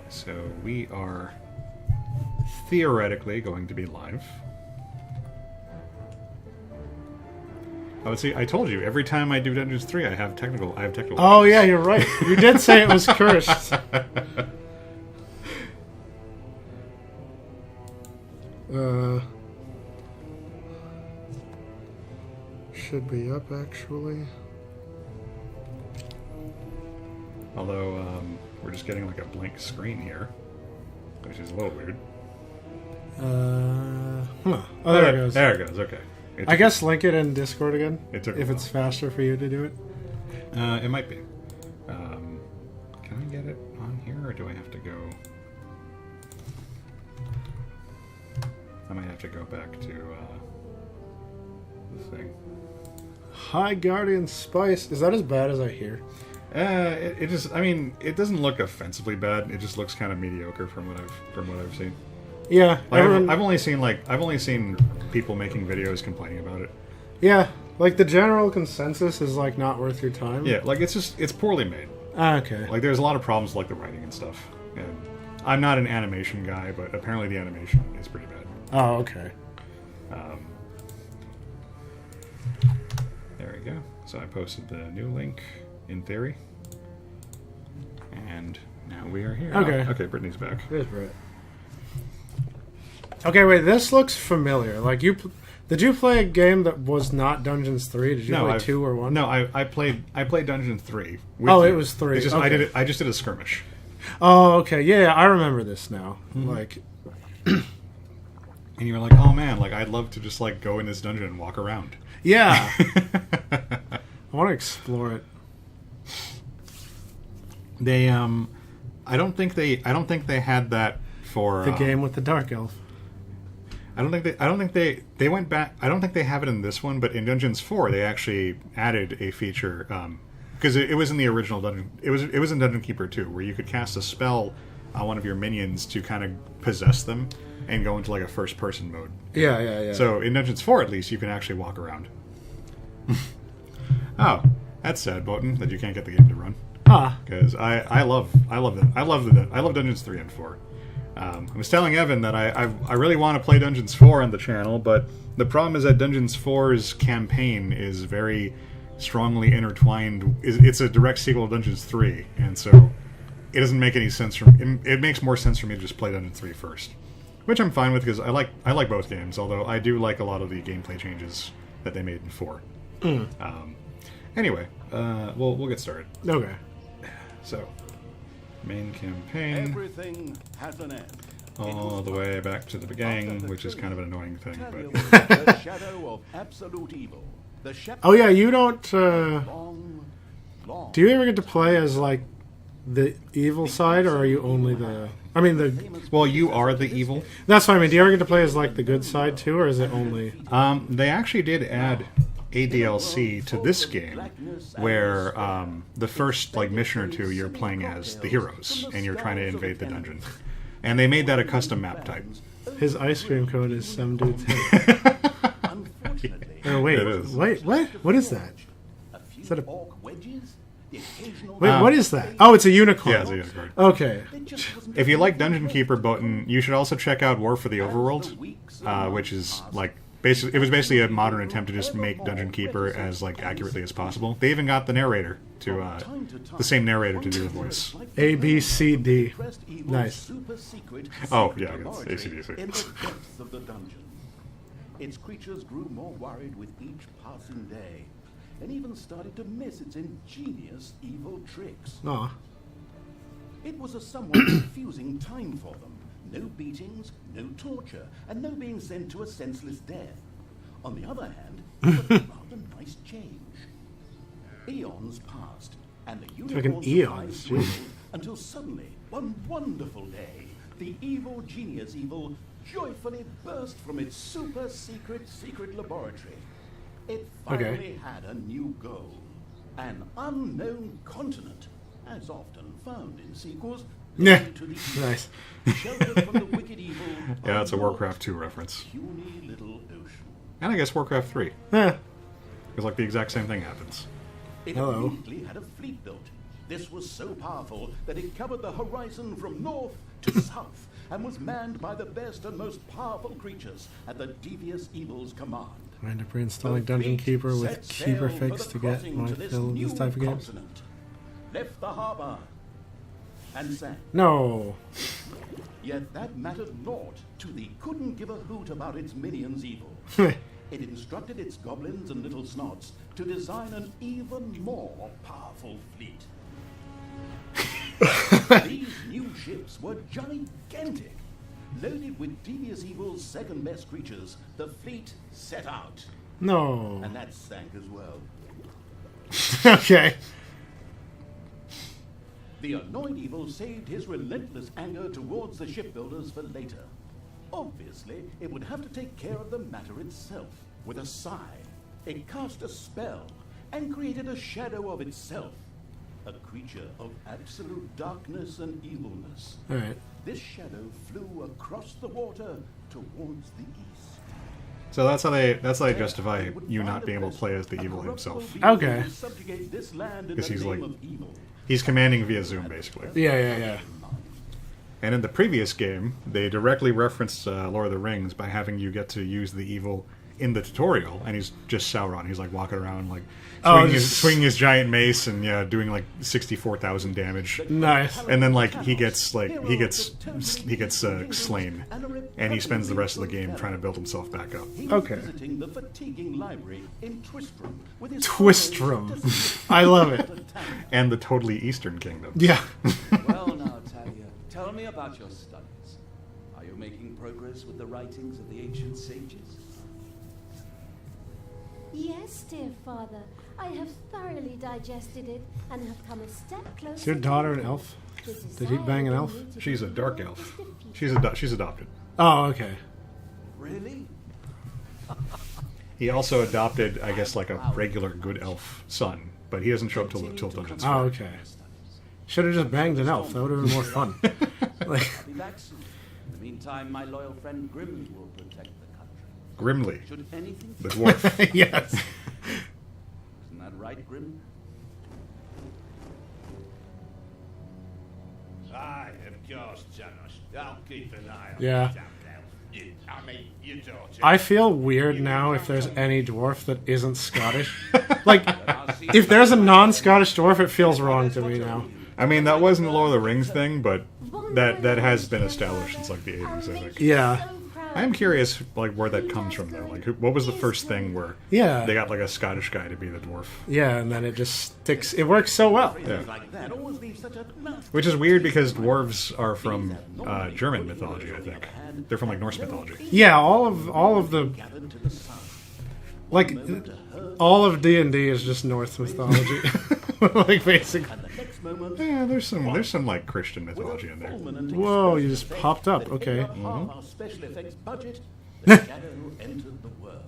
So we are theoretically going to be live. Oh, see, I told you, every time I do Dungeons 3, I have technical Oh, issues. yeah, you're right. You did say it was cursed. Should be up, actually. Although, we're just getting like a blank screen here, which is a little weird. Oh, there it goes. There it goes, okay. I guess link it in Discord again, It took a if while. it's faster for you to do it. It might be. Can I get it on here, or do I have to go... I might have to go back to, the thing. High Guardian Spice. Is that as bad as I hear? It just, I mean, it doesn't look offensively bad. It just looks kind of mediocre from what I've seen. Yeah, Like, everyone, I've only seen people making videos complaining about it. yeah. Like the general consensus is like not worth your time. Yeah, like it's poorly made. Okay. Like there's a lot of problems with, like the writing and stuff. And I'm not an animation guy, but apparently the animation is pretty bad. Oh, okay. There we go. So I posted the new link in theory, and now we are here. Okay. Oh, okay, Brittany's back. There's Brett. Okay, wait. This looks familiar. Like did you play a game that was not Dungeons 3? Did you play 2 or 1? No, I played Dungeon 3. Oh, with it you. was 3. It's just Okay. I just did a skirmish. Oh, okay. Yeah, I remember this now. Like, And you were like, oh man, like I'd love to just like go in this dungeon and walk around. yeah. I want to explore it. They I don't think they had that for The game with the Dark Elf. I don't think they went back. I don't think they have it in this one, but in Dungeons 4 they actually added a feature because it was in the original dungeon. It was in Dungeon Keeper 2 where you could cast a spell on one of your minions to kind of possess them and go into like a first person mode. Yeah. So in Dungeons 4 at least you can actually walk around. Oh, that's sad, Botan, that you can't get the game to run. Ah. Because I love Dungeons 3 and 4. I was telling Evan that I really want to play Dungeons 4 on the channel, but the problem is that Dungeons 4's campaign is very strongly intertwined. It's a direct sequel to Dungeons 3, and so it doesn't make any sense. It makes more sense for me to just play Dungeons 3 first, which I'm fine with because I like both games. Although I do like a lot of the gameplay changes that they made in 4. Anyway, we'll get started. Okay. So, main campaign. Everything has an end. All the way back to the beginning, which is kind of an annoying thing, Talia but was the shadow of absolute evil. The shepherd Oh yeah, you don't. long. Do you ever get to play as like the evil side, or are you only the? I mean, the. well, you are the evil. That's what I mean. Do you ever get to play as like the good side too, or is it only? They actually did add a DLC to this game, where the first like mission or two you're playing as the heroes and you're trying to invade the dungeon, and they made that a custom map type. His ice cream cone is some dude's head. Unfortunately, Oh wait, It is. wait, what? What is that? a few Is that a- orc wedges, the occasional Wait, what is that? Oh, it's a unicorn. Yeah, it's a unicorn. Okay. It just wasn't If you like Dungeon Keeper, Botan, you should also check out War for the Overworld, which is like it was basically a modern attempt to just make Dungeon Keeper as like accurately as possible. They even got the narrator to the same narrator to do the voice. A B C D. Nice. Super secret Oh, secret yeah, it's laboratory AC/DC. in the depths of the dungeon. Its creatures grew more worried with each passing day, and even started to miss its ingenious evil tricks. Aw. It was a somewhat confusing time for them. No beatings, no torture, and no being sent to a senseless death. On the other hand, it was a rather nice change. Eons passed, and the like an unicorns eons, survived jeez. until suddenly, one wonderful day, the evil genius evil joyfully burst from its super secret laboratory. It finally had a new goal. An unknown continent, as often found in sequels, Yeah. to the east, Nice. sheltered from the wicked evil. Yeah, it's a of Warcraft 2 reference, puny little ocean. and I guess Warcraft 3, Eh. because like the exact same thing happens. It Hello. immediately had a fleet built, This was so powerful that it covered the horizon from north to south and was manned by the best and most powerful creatures at the devious evil's command. Mind if we're installing The Dungeon fleet Keeper set with sail Keeper for Fix the to get crossing my to this fill of this new type of games? continent, left the harbor, and sank. No. Yet that mattered naught to the couldn't give a hoot about its minions' evil. It instructed its goblins and little snots to design an even more powerful fleet. These new ships were gigantic. Loaded with devious evil's second best creatures, the fleet set out. No. And that sank as well. Okay. The annoyed evil saved his relentless anger towards the shipbuilders for later. Obviously, it would have to take care of the matter itself. With a sigh, it cast a spell and created a shadow of itself. A creature of absolute darkness and evilness. Alright. This shadow flew across the water towards the east. So that's how they justify you not being able to play as the evil himself. Okay. Because he's like- He's commanding via Zoom, basically. Yeah. And in the previous game, they directly referenced Lord of the Rings by having you get to use the evil in the tutorial, and he's just Sauron. He's like walking around, like swinging his giant mace, and doing like 64,000 damage. Nice. And then like he gets slain, and he spends the rest of the game trying to build himself back up. Okay. Visiting the fatiguing library in Twistram with his Twistram. I love it. And the totally Eastern Kingdom. Yeah. Well now, Talia, tell me about your studies. Are you making progress with the writings of the ancient sages? Yes, dear father. I have thoroughly digested it and have come a step closer. Is your daughter an elf? Did he bang an elf? She's a dark elf. She's adopted. Oh, okay. Really? He also adopted, I guess, like a regular good elf son, but he doesn't show up till Dungeons. Oh, okay. Should have just banged an elf. That would have been more fun. Like, I'll be back soon. In the meantime, my loyal friend Grimly will protect the country. Grimly, Should anything... the dwarf. yes. Isn't that right, Grim? Aye, of course, Janos. I'll keep an eye on Yeah. the damn elf. I mean, your daughter. I feel weird now if there's any dwarf that isn't Scottish. Like, if there's a non-Scottish dwarf, it feels wrong to me now. I mean, that wasn't the Lord of the Rings thing, but that has been established since like the 80s, I think. Yeah. I'm curious, like, where that comes from, though. Like, what was the first thing where Yeah. they got like a Scottish guy to be the dwarf? Yeah, and then it just sticks. It works so well. Yeah. Like that always leaves such a nasty Which is weird because dwarves are from German mythology, I think. They're from like Norse mythology. Yeah, all of the gathered to the sun. like all of D&D is just Norse mythology. Like basically. And the next moment, Yeah, there's some like Christian mythology in there. fulminant Whoa, you explosive just popped up. that Okay. ate up half our special effects budget, the shadow entered the world.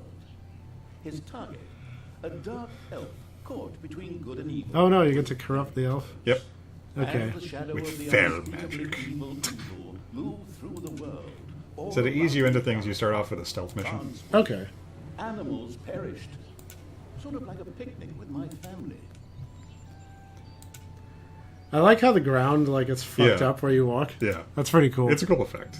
His target, a dark elf caught between good and evil. Oh no, you get to corrupt the elf. Yep. Okay. As the shadow With of the fell unspeakably magic. evil moved through the world. all So to ease you around into things, you start off with a stealth mission. Barnes. Okay. Animals perished. Sort of like a picnic with my family. I like how the ground like it's fucked Yeah. up where you walk. Yeah. That's pretty cool. It's a cool effect.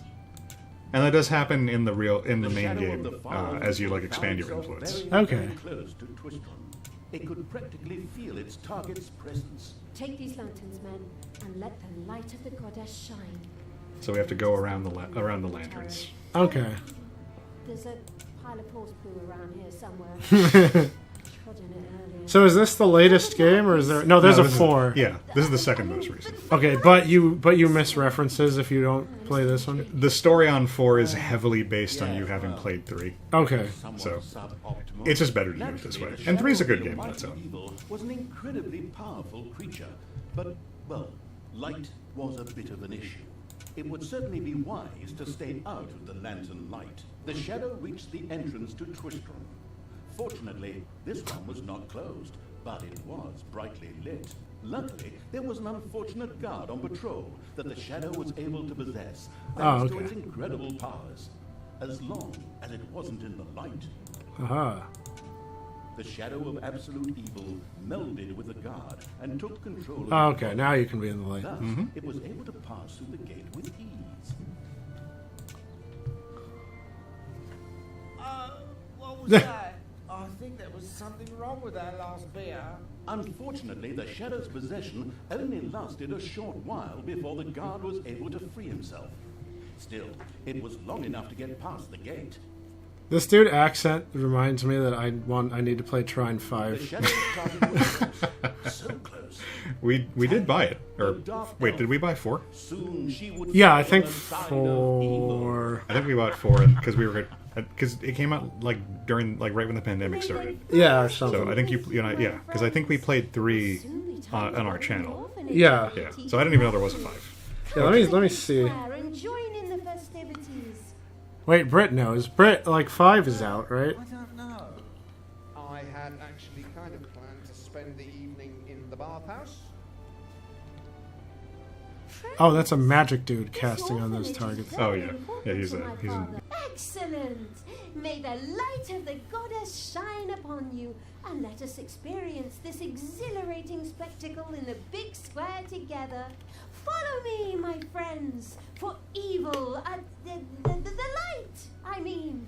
And that does happen in the main shadow game of the fallen as you like found expand your itself influence. very, Okay. very close to Twistron. It could practically feel its target's presence. Take these lanterns, men, and let the light of the goddess shine. So we have to go around the lanterns. Okay. There's a pile of horse poo around here somewhere. Trod in it earlier. So is this the latest game or is there no there's No, a this is- 4. Yeah, this is the second most recent. Okay, but you miss references if you don't play this one. The story on 4 is heavily based on you having played 3. Okay. Somewhat So, suboptimal. it's just better to do it this way. Naturally, And 3 is a shadow good of the game on its almighty own. Evil was an incredibly powerful creature, but, well, light was a bit of an issue. It would certainly be wise to stay out of the lantern light. The shadow reached the entrance to Twistron. Fortunately, this one was not closed, but it was brightly lit. Luckily, there was an unfortunate guard on patrol that the shadow was able to possess, thanks to okay. its incredible powers, as long as it wasn't in the light. Aha. the shadow of absolute evil melded with the guard and took control of Oh, okay, now you can be in the light. Thus, it was able to pass through the gate with ease. What was that? I think there was something wrong with that last beer. Unfortunately, the shadow's possession only lasted a short while before the guard was able to free himself. Still, it was long enough to get past the gate. This dude accent reminds me that I need to play Trine The 5. shadow started with close, so close. We did buy it. Or wait, did we buy 4? Soon she would Yeah, I feel think the side of evil. 4. I think we bought 4 because we were because it came out like during like right when the pandemic started. Yeah, or something. So I think yeah, because I think we played 3 on our channel. Yeah. Yeah, so I didn't even know there was a 5. Yeah, let me see. And join in the festivities. Wait, Britt knows. Britt, like 5 is out, right? I don't know. I had actually kind of planned to spend the evening in the bathhouse. Oh, that's a magic dude casting on those targets. Oh yeah, yeah, he's in. Excellent! May the light of the goddess shine upon you, and let us experience this exhilarating spectacle in the big square together. Follow me, my friends, for evil, the light, I mean.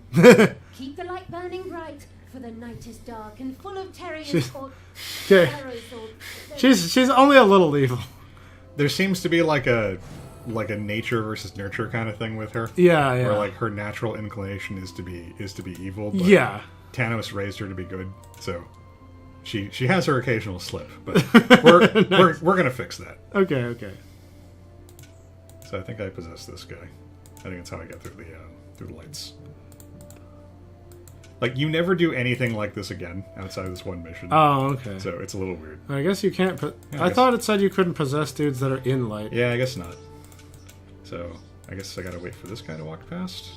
Keep the light burning bright, for the night is dark and full of terrors or Okay. terrors or... She's only a little evil. There seems to be like a nature versus nurture kind of thing with her. Yeah, yeah. Where like her natural inclination is to be evil. But Yeah. Thanos raised her to be good, so she has her occasional slip, but we're gonna fix that. Okay, okay. So I think I possess this guy. I think that's how I get through the lights. Like you never do anything like this again outside of this one mission. Oh, okay. So it's a little weird. I guess you can't put... Yeah, I guess- thought it said you couldn't possess dudes that are in light. Yeah, I guess not. So I guess I gotta wait for this guy to walk past.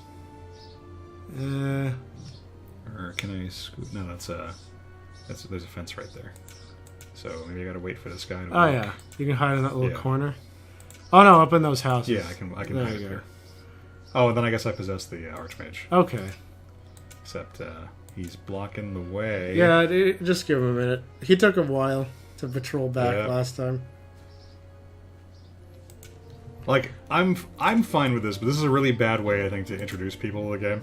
Or can I scoot? No, there's a fence right there. So maybe I gotta wait for this guy to Oh, walk. yeah. You can hide in that little Yeah. corner. Oh, no, up in those houses. Yeah, I can There hide you go. here. Oh, and then I guess I possess the Archmage. Okay. Except he's blocking the way. Yeah, just give him a minute. He took a while to patrol back Yeah. last time. Like I'm fine with this, but this is a really bad way I think to introduce people to the game.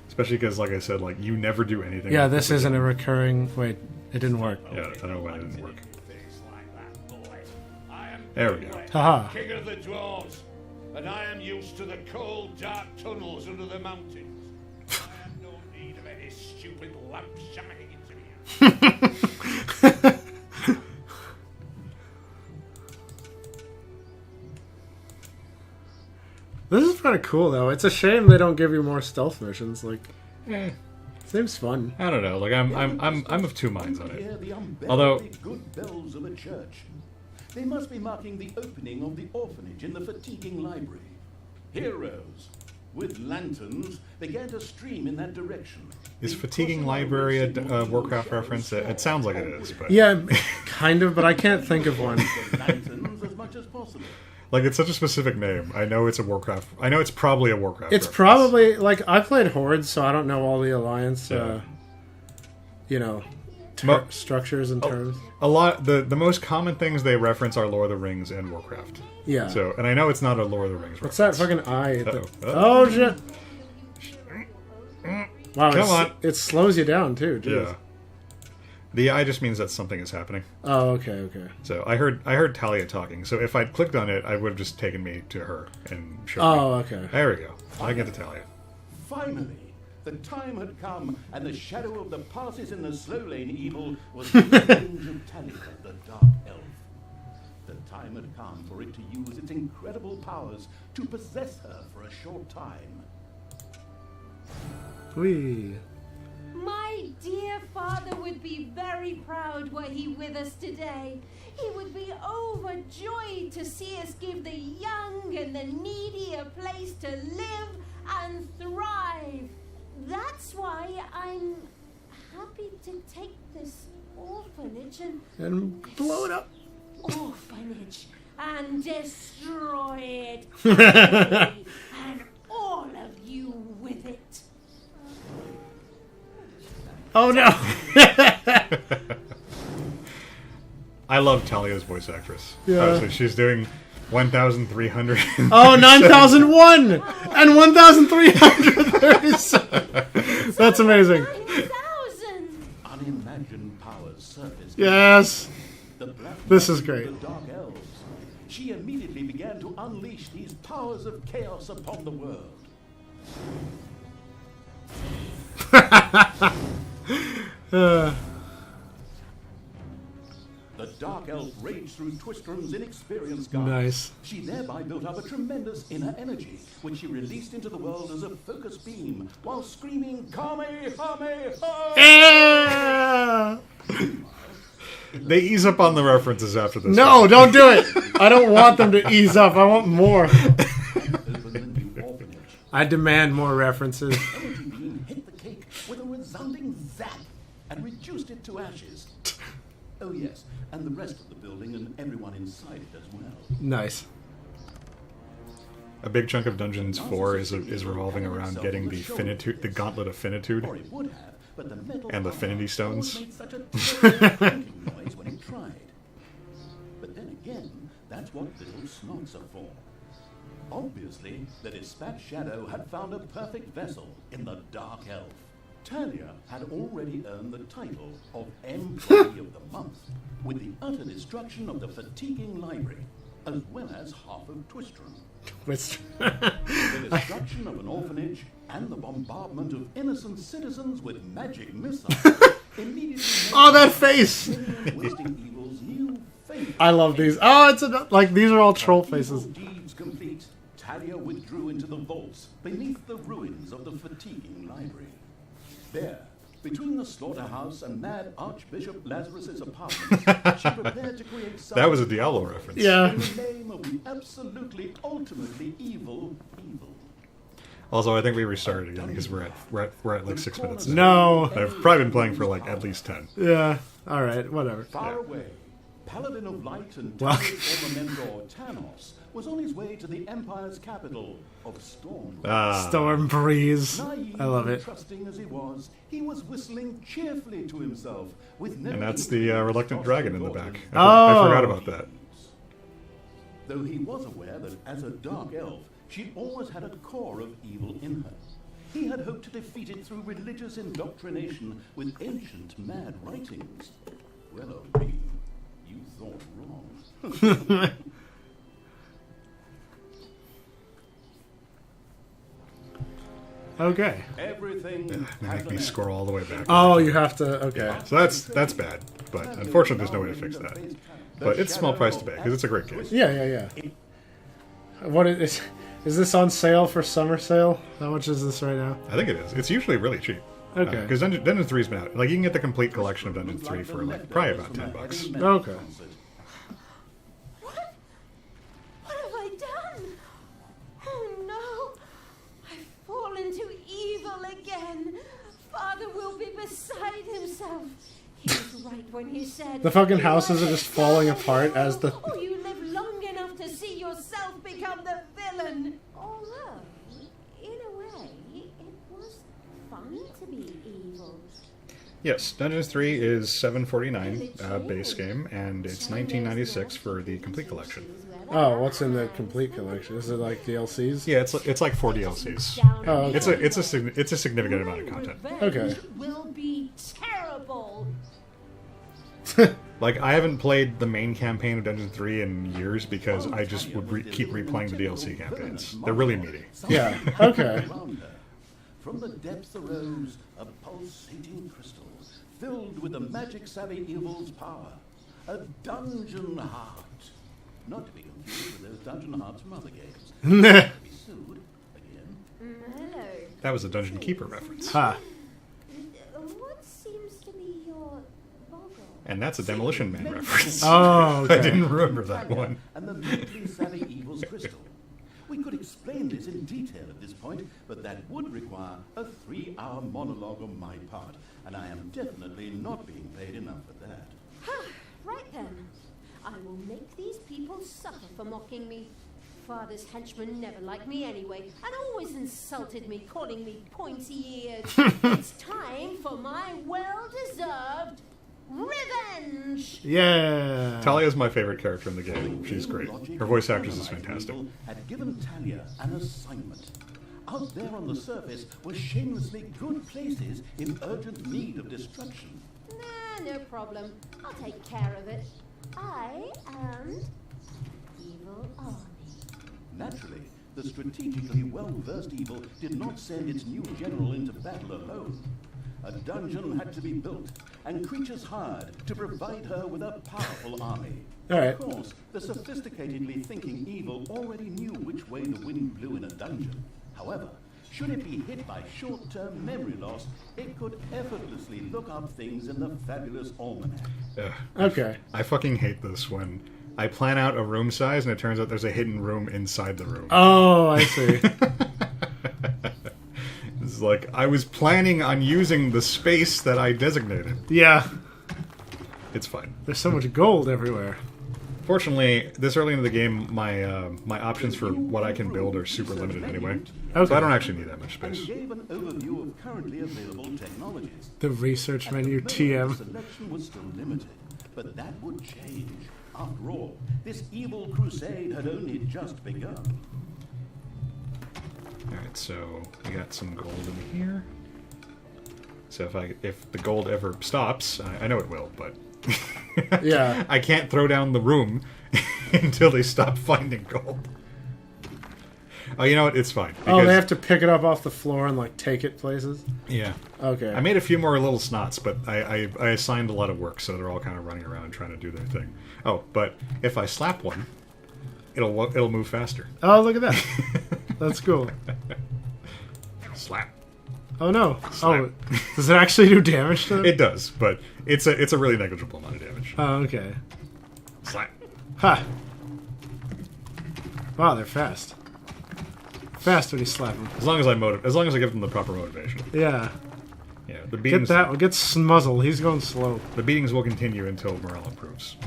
Especially because, like I said, like you never do anything. Yeah, like this isn't a recurring... Wait, it didn't work. Yeah, I don't know why it didn't work. Face like that, boy. I am There we go. Haha. king of the dwarves, and I am used to the cold, dark tunnels under the mountains. I have no need of any stupid lamp shining into me. This is kind of cool, though. It's a shame they don't give you more stealth missions. Like, seems fun. I don't know. Like I'm of two minds on Hear it. the Although- unbearably good bells of a church. They must be marking the opening of the orphanage in the fatiguing library. Heroes with lanterns began to stream in that direction. Is The Fatiguing crossing Library a racing on Warcraft shadows reference? fell It sounds like it is, but Yeah, kind of, but I can't think of one. the lanterns as much as possible. like it's such a specific name. I know it's a Warcraft. I know it's probably a Warcraft. It's reference. probably... Like, I played Horde, so I don't know all the Alliance, Yeah. Mo- structures and terms. a lot. The most common things they reference are Lord of the Rings and Warcraft. Yeah. So, and I know it's not a Lord of the Rings. What's that reference. fucking eye? Uh-oh. Oh, shit. Wow, Come on. it slows you down, too. Jeez. Yeah. The eye just means that something is happening. Oh, okay, okay. So I heard Talia talking. So if I'd clicked on it, I would have just taken me to her and showed Oh, me. okay. There we go. I get to Talia. Finally, the time had come, and the shadow of the passes in the slow lane evil was in the range of Talia, the dark elf. The time had come for it to use its incredible powers to possess her for a short time. Whee. My dear father would be very proud were he with us today. He would be overjoyed to see us give the young and the needy a place to live and thrive. That's why I'm happy to take this orphanage And blow it up. orphanage and destroy it. And all of you with it. Oh no! I love Talia's voice actress. Yeah. Oh, so she's doing 1,300. Oh, 9,001 and 1,337. That's amazing. 9,000! Unimagined powers surfaced. Yes. The black This is magic great. of the Dark Elves. She immediately began to unleash these powers of chaos upon the world. The Dark Elf raged through Twistrum's inexperienced guards. Nice. She thereby built up a tremendous inner energy, which she released into the world as a focus beam, while screaming, Kamehameha! Yeah! They ease up on the references after this. No, one. don't do it. I don't want them to ease up. I want more. Opened the new orphanage. I demand more references. Energy beam hit the cake with a resounding zap and reduced it to ashes. Oh yes, and the rest of the building and everyone inside it as well. Nice. A big chunk of Dungeons 4 is revolving around getting the finitude, the Gauntlet of Finitude. Or it would have, but the metal And the part Affinity Stones. always made such a terrible clanking noise when it tried. But then again, that's what little snots are for. Obviously, the Dispatch Shadow had found a perfect vessel in the Dark Elf. Talia had already earned the title of Employee of the Month, with the utter destruction of the fatiguing library, as well as half of Twistrum. The destruction of an orphanage and the bombardment of innocent citizens with magic missiles immediately made Oh, that face! Twisting Evil's new fate. I love these. Oh, it's like these are all troll Evil faces. deeds complete, Talia withdrew into the vaults beneath the ruins of the fatiguing library. There, between the slaughterhouse and mad Archbishop Lazarus's apartment, she prepared to create something That was a Diablo reference. Yeah. in the name of the absolutely, ultimately evil. Also, I think we restarted again because we're at like 6 minutes. now. No. I've probably been playing for like at least 10. Yeah. All right. Whatever. Far away, Paladin of Light and Well- Talia's former mentor Tanos was on his way to the Empire's capital of Storm. Storm breeze. Naive I love and it. trusting as he was whistling cheerfully to himself with never And that's even the crossed Reluctant Dragon in the borders. back. I Oh. forgot about that. Though he was aware that as a dark elf, she'd always had a core of evil in her. He had hoped to defeat it through religious indoctrination with ancient mad writings. Well, O'B, you thought wrong. Okay. Everything They has make an me end. scroll all the way back. Oh, you have to. Okay. So that's bad. But unfortunately, there's no way to fix that. But it's a small price to pay because it's a great game. Yeah. What is this on sale for summer sale? How much is this right now? I think it is. It's usually really cheap. Okay. Because Dungeons 3's been out. Like, you can get the complete collection of Dungeons 3 for like probably about $10. Okay. What have I done? Oh no! I've fallen to evil again. Father will be beside himself. He was right when he said The fucking "You houses are the just falling devil, apart as the- or you live long enough to see yourself become the villain. Although, in a way, it was fun to be evil. Yes, Dungeons 3 is $7.49 base game, and it's $19.96 for the complete collection. Oh, what's in the complete collection? Is it like DLCs? Yeah, it's like 4 DLCs. Oh, okay. It's a significant amount of content. Okay. Will be terrible. Like, I haven't played the main campaign of Dungeon 3 in years because I just would keep replaying the DLC campaigns. They're really meaty. Yeah. Okay. Around her. From the depths arose a pulsating crystal filled with the magic-savvy evil's power. A dungeon heart. Not to be confused with those Dungeon Hearts mother games. Be sued again. Hello. That was a Dungeon Keeper reference. Ha. What seems to be your boggle? And that's a Demolition Man reference. Oh, I okay. didn't remember that one. And the mentally savvy evil's crystal. We could explain this in detail at this point, but that would require a 3-hour monologue on my part, and I am definitely not being paid enough for that. Right then. I will make these people suffer for mocking me. father's henchmen never liked me anyway, and always insulted me, calling me pointy-eared. It's time for my well-deserved revenge! Yeah. Talia's my favorite character in the game. She's great. Her voice actress is fantastic. Had given Talia an assignment. Out there on the surface were shamelessly good places in urgent need of destruction. Nah, no problem. I'll take care of it. I am Evil Army. Naturally, the strategically well-versed evil did not send its new general into battle alone. A dungeon had to be built, and creatures hired to provide her with a powerful army. All right. Of course, the sophisticatedly thinking evil already knew which way the wind blew in a dungeon. However, should it be hit by short-term memory loss, it could effortlessly look up things in the fabulous almanac. Ugh. Okay. I fucking hate this when I plan out a room size and it turns out there's a hidden room inside the room. Oh, I see. It's like, I was planning on using the space that I designated. Yeah. It's fine. There's so much gold everywhere. Fortunately, this early into the game, my options for what I can build are super limited anyway. Okay. So I don't actually need that much And space. gave an overview of currently available technologies. The research menu, The TM. selection was still limited, but that would change. After all, this evil crusade had only just begun. Alright, so we got some gold in here. So if the gold ever stops, I know it will, but Yeah. I can't throw down the room until they stop finding gold. Oh, you know what? It's fine. Oh, because- they have to pick it up off the floor and like take it places. Yeah. Okay. I made a few more little snots, but I assigned a lot of work, so they're all kind of running around trying to do their thing. Oh, but if I slap one, it'll move faster. Oh, look at that. That's cool. Slap. Oh no. Slap. Oh, does it actually do damage to them? It does, but it's a really negligible amount of damage. Oh, okay. Slap. Ha. Wow, they're fast. Fast when you slap them. As long as I give them the proper motivation. Yeah. Yeah, the Get beatings. that. Get Smuzzle. He's going slow. The beatings will continue until morale improves.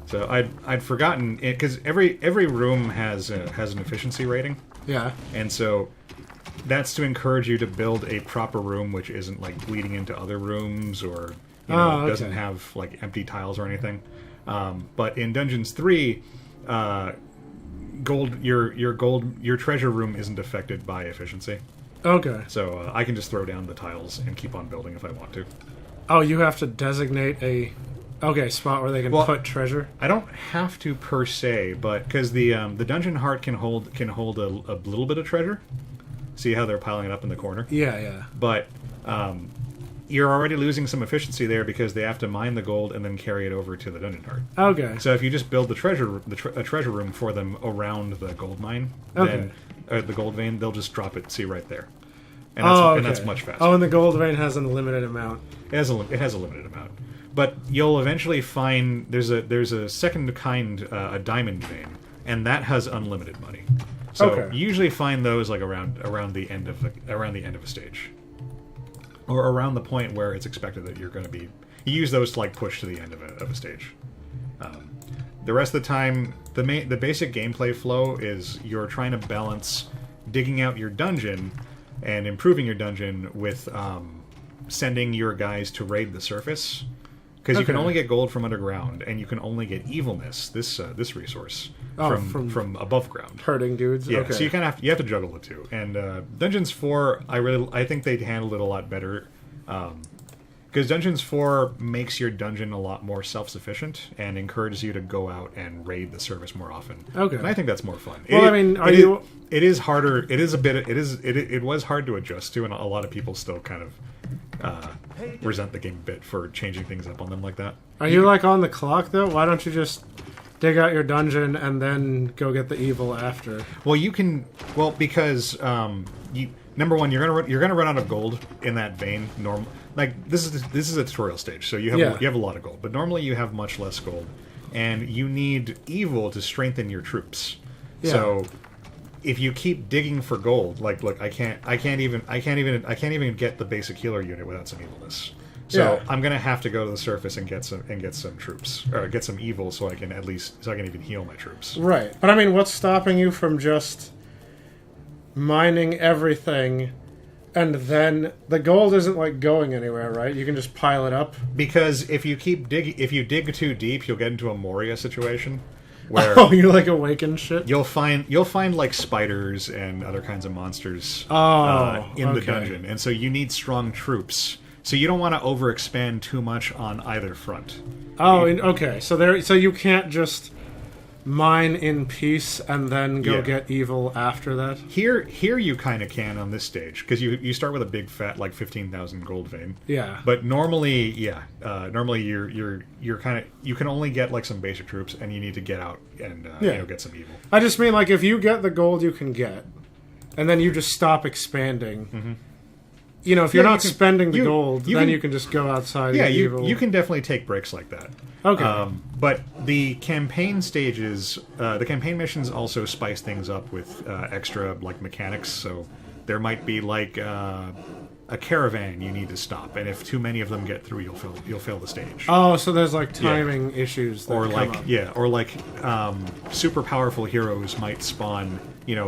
So I'd forgotten it because every room has an efficiency rating, Yeah. and so that's to encourage you to build a proper room which isn't like bleeding into other rooms or Oh, doesn't okay. have like empty tiles or anything. But in Dungeons 3, your treasure room isn't affected by efficiency, Okay. so I can just throw down the tiles and keep on building if I want to. Oh, you have to designate a spot where they can Well- put treasure. I don't have to per se, but because the dungeon heart can hold a little bit of treasure. See how they're piling it up in the corner, Yeah, yeah. but you're already losing some efficiency there because they have to mine the gold and then carry it over to the dungeon heart. Okay. So if you just build a treasure room for them around the gold mine, Okay. then the gold vein, they'll just drop it. See right there, and Oh, that's okay. much faster. Oh, and the gold vein has an unlimited amount. It has a limited amount, but you'll eventually find there's a second kind, a diamond vein, and that has unlimited money. So Okay. you usually find those like around the end of a stage, or around the point where it's expected that you're going to be. You use those to like push to the end of a stage. The rest of the time, the basic gameplay flow is you're trying to balance digging out your dungeon and improving your dungeon with sending your guys to raid the surface, because you can Okay. only get gold from underground, and you can only get evilness, this resource, Oh, from above ground. Hurting dudes. Yeah, Okay. so you kind of have to juggle the two. And Dungeons 4, I think they handled it a lot better, because Dungeons 4 makes your dungeon a lot more self-sufficient and encourages you to go out and raid the service more often. Okay. And I think that's more fun. Well, I mean, It is harder. It is a bit. It was hard to adjust to, and a lot of people still kind of resent the game a bit for changing things up on them like that. Are you like on the clock though? Why don't you just dig out your dungeon and then go get the evil after? Well, you can. Well, because number one, you're gonna run out of gold in that vein. Like this is a tutorial stage, so you have a lot of gold, but normally you have much less gold, and you need evil to strengthen your troops. Yeah. So if you keep digging for gold, like look, I can't even get the basic healer unit without some evilness. So Yeah. I'm gonna have to go to the surface and get some troops, or get some evil, so I can even heal my troops. Right. But I mean, what's stopping you from just mining everything, and then the gold isn't like going anywhere, right? You can just pile it up. Because if you dig too deep, you'll get into a Moria situation where Oh, you like awaken shit? you'll find like spiders and other kinds of monsters in the okay. dungeon, and so you need strong troops. So you don't want to overexpand too much on either front. Oh, okay. So you can't just mine in peace and then go Yeah. get evil after that. Here you kind of can on this stage because you start with a big fat like 15,000 gold vein. Yeah. But normally, normally you're kind of you can only get like some basic troops, and you need to get out and get some evil. I just mean like if you get the gold you can get, and then you just stop expanding. Mm-hmm. You know, if you're Yeah, not you can- spending the you- gold, you then can- you can just go outside. Yeah, and get evil. you can definitely take breaks like that. Okay. But the campaign stages, the campaign missions also spice things up with extra like mechanics. So there might be like a caravan you need to stop, and if too many of them get through, you'll fail the stage. Oh, so there's like timing issues that Or come like up. super powerful heroes might spawn,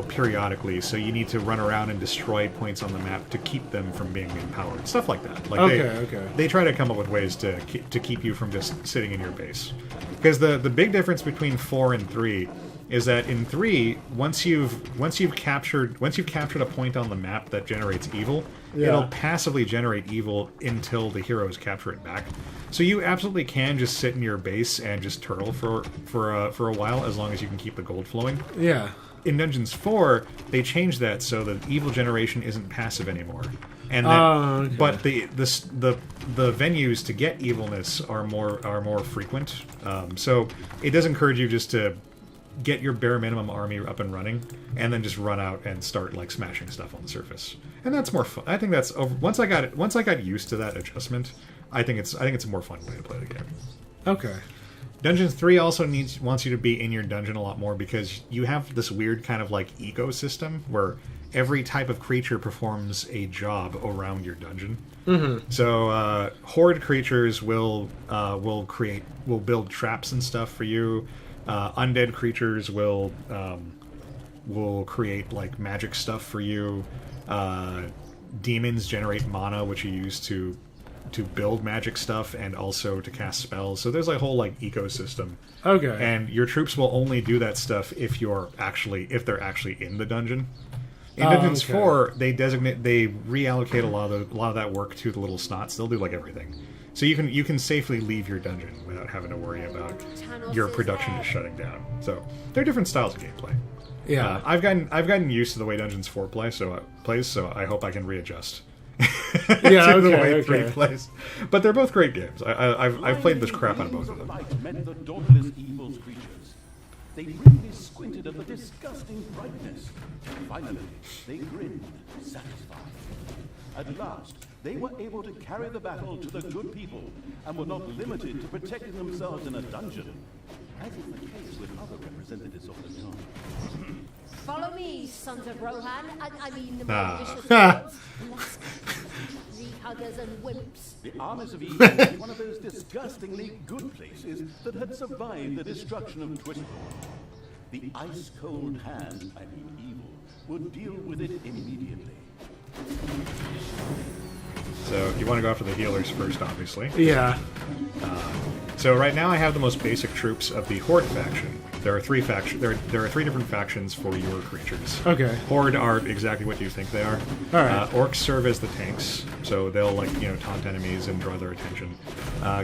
periodically. So you need to run around and destroy points on the map to keep them from being empowered. Stuff like that. Like Okay. They try to come up with ways to keep you from just sitting in your base. Because the big difference between 4 and 3 is that in 3, once you've captured a point on the map that generates evil, Yeah. it'll passively generate evil until the heroes capture it back. So you absolutely can just sit in your base and just turtle for a while, as long as you can keep the gold flowing. Yeah. In Dungeons 4, they changed that so that evil generation isn't passive anymore, and okay. but the venues to get evilness are more frequent. So it does encourage you just to get your bare minimum army up and running, and then just run out and start like smashing stuff on the surface. And that's more fun. I think that's over. Once I got used to that adjustment, I think it's a more fun way to play the game. Okay. Dungeons 3 also wants you to be in your dungeon a lot more, because you have this weird kind of like ecosystem where every type of creature performs a job around your dungeon. Mm-hmm. So horde creatures will build traps and stuff for you. Undead creatures will create like magic stuff for you. Demons generate mana, which you use to build magic stuff and also to cast spells. So there's a whole like ecosystem. Okay. And your troops will only do that stuff if they're actually in the dungeon. In Oh, Dungeons okay. 4, they reallocate a lot of that work to the little snots. They'll do like everything. So you can safely leave your dungeon without having to worry about your production just shutting down. So there are different styles of gameplay. Yeah. I've gotten used to the way Dungeons 4 plays, so I hope I can readjust. Yeah, to the okay, way 3 okay. plays. But they're both great games. I've played this crap out of both of them. Light met the dauntless evil's creatures. They briefly squinted at the disgusting brightness. Finally, they grinned, satisfied. At last, they were able to carry the battle to the good people, and were not limited to protecting themselves in a dungeon, as is the case with other representatives of the time. Follow me, sons of Rohan. I mean, the more Ah. vicious ones. Let's tree huggers and wimps. The armies of evil was one of those disgustingly good places that had survived the destruction of Twistborn. The ice-cold hand, evil, would deal with it immediately. So you want to go after the healers first, obviously. Yeah. So right now I have the most basic troops of the Horde faction. There are three different factions for your creatures. Okay. Horde are exactly what you think they are. All right. Orcs serve as the tanks, so they'll taunt enemies and draw their attention.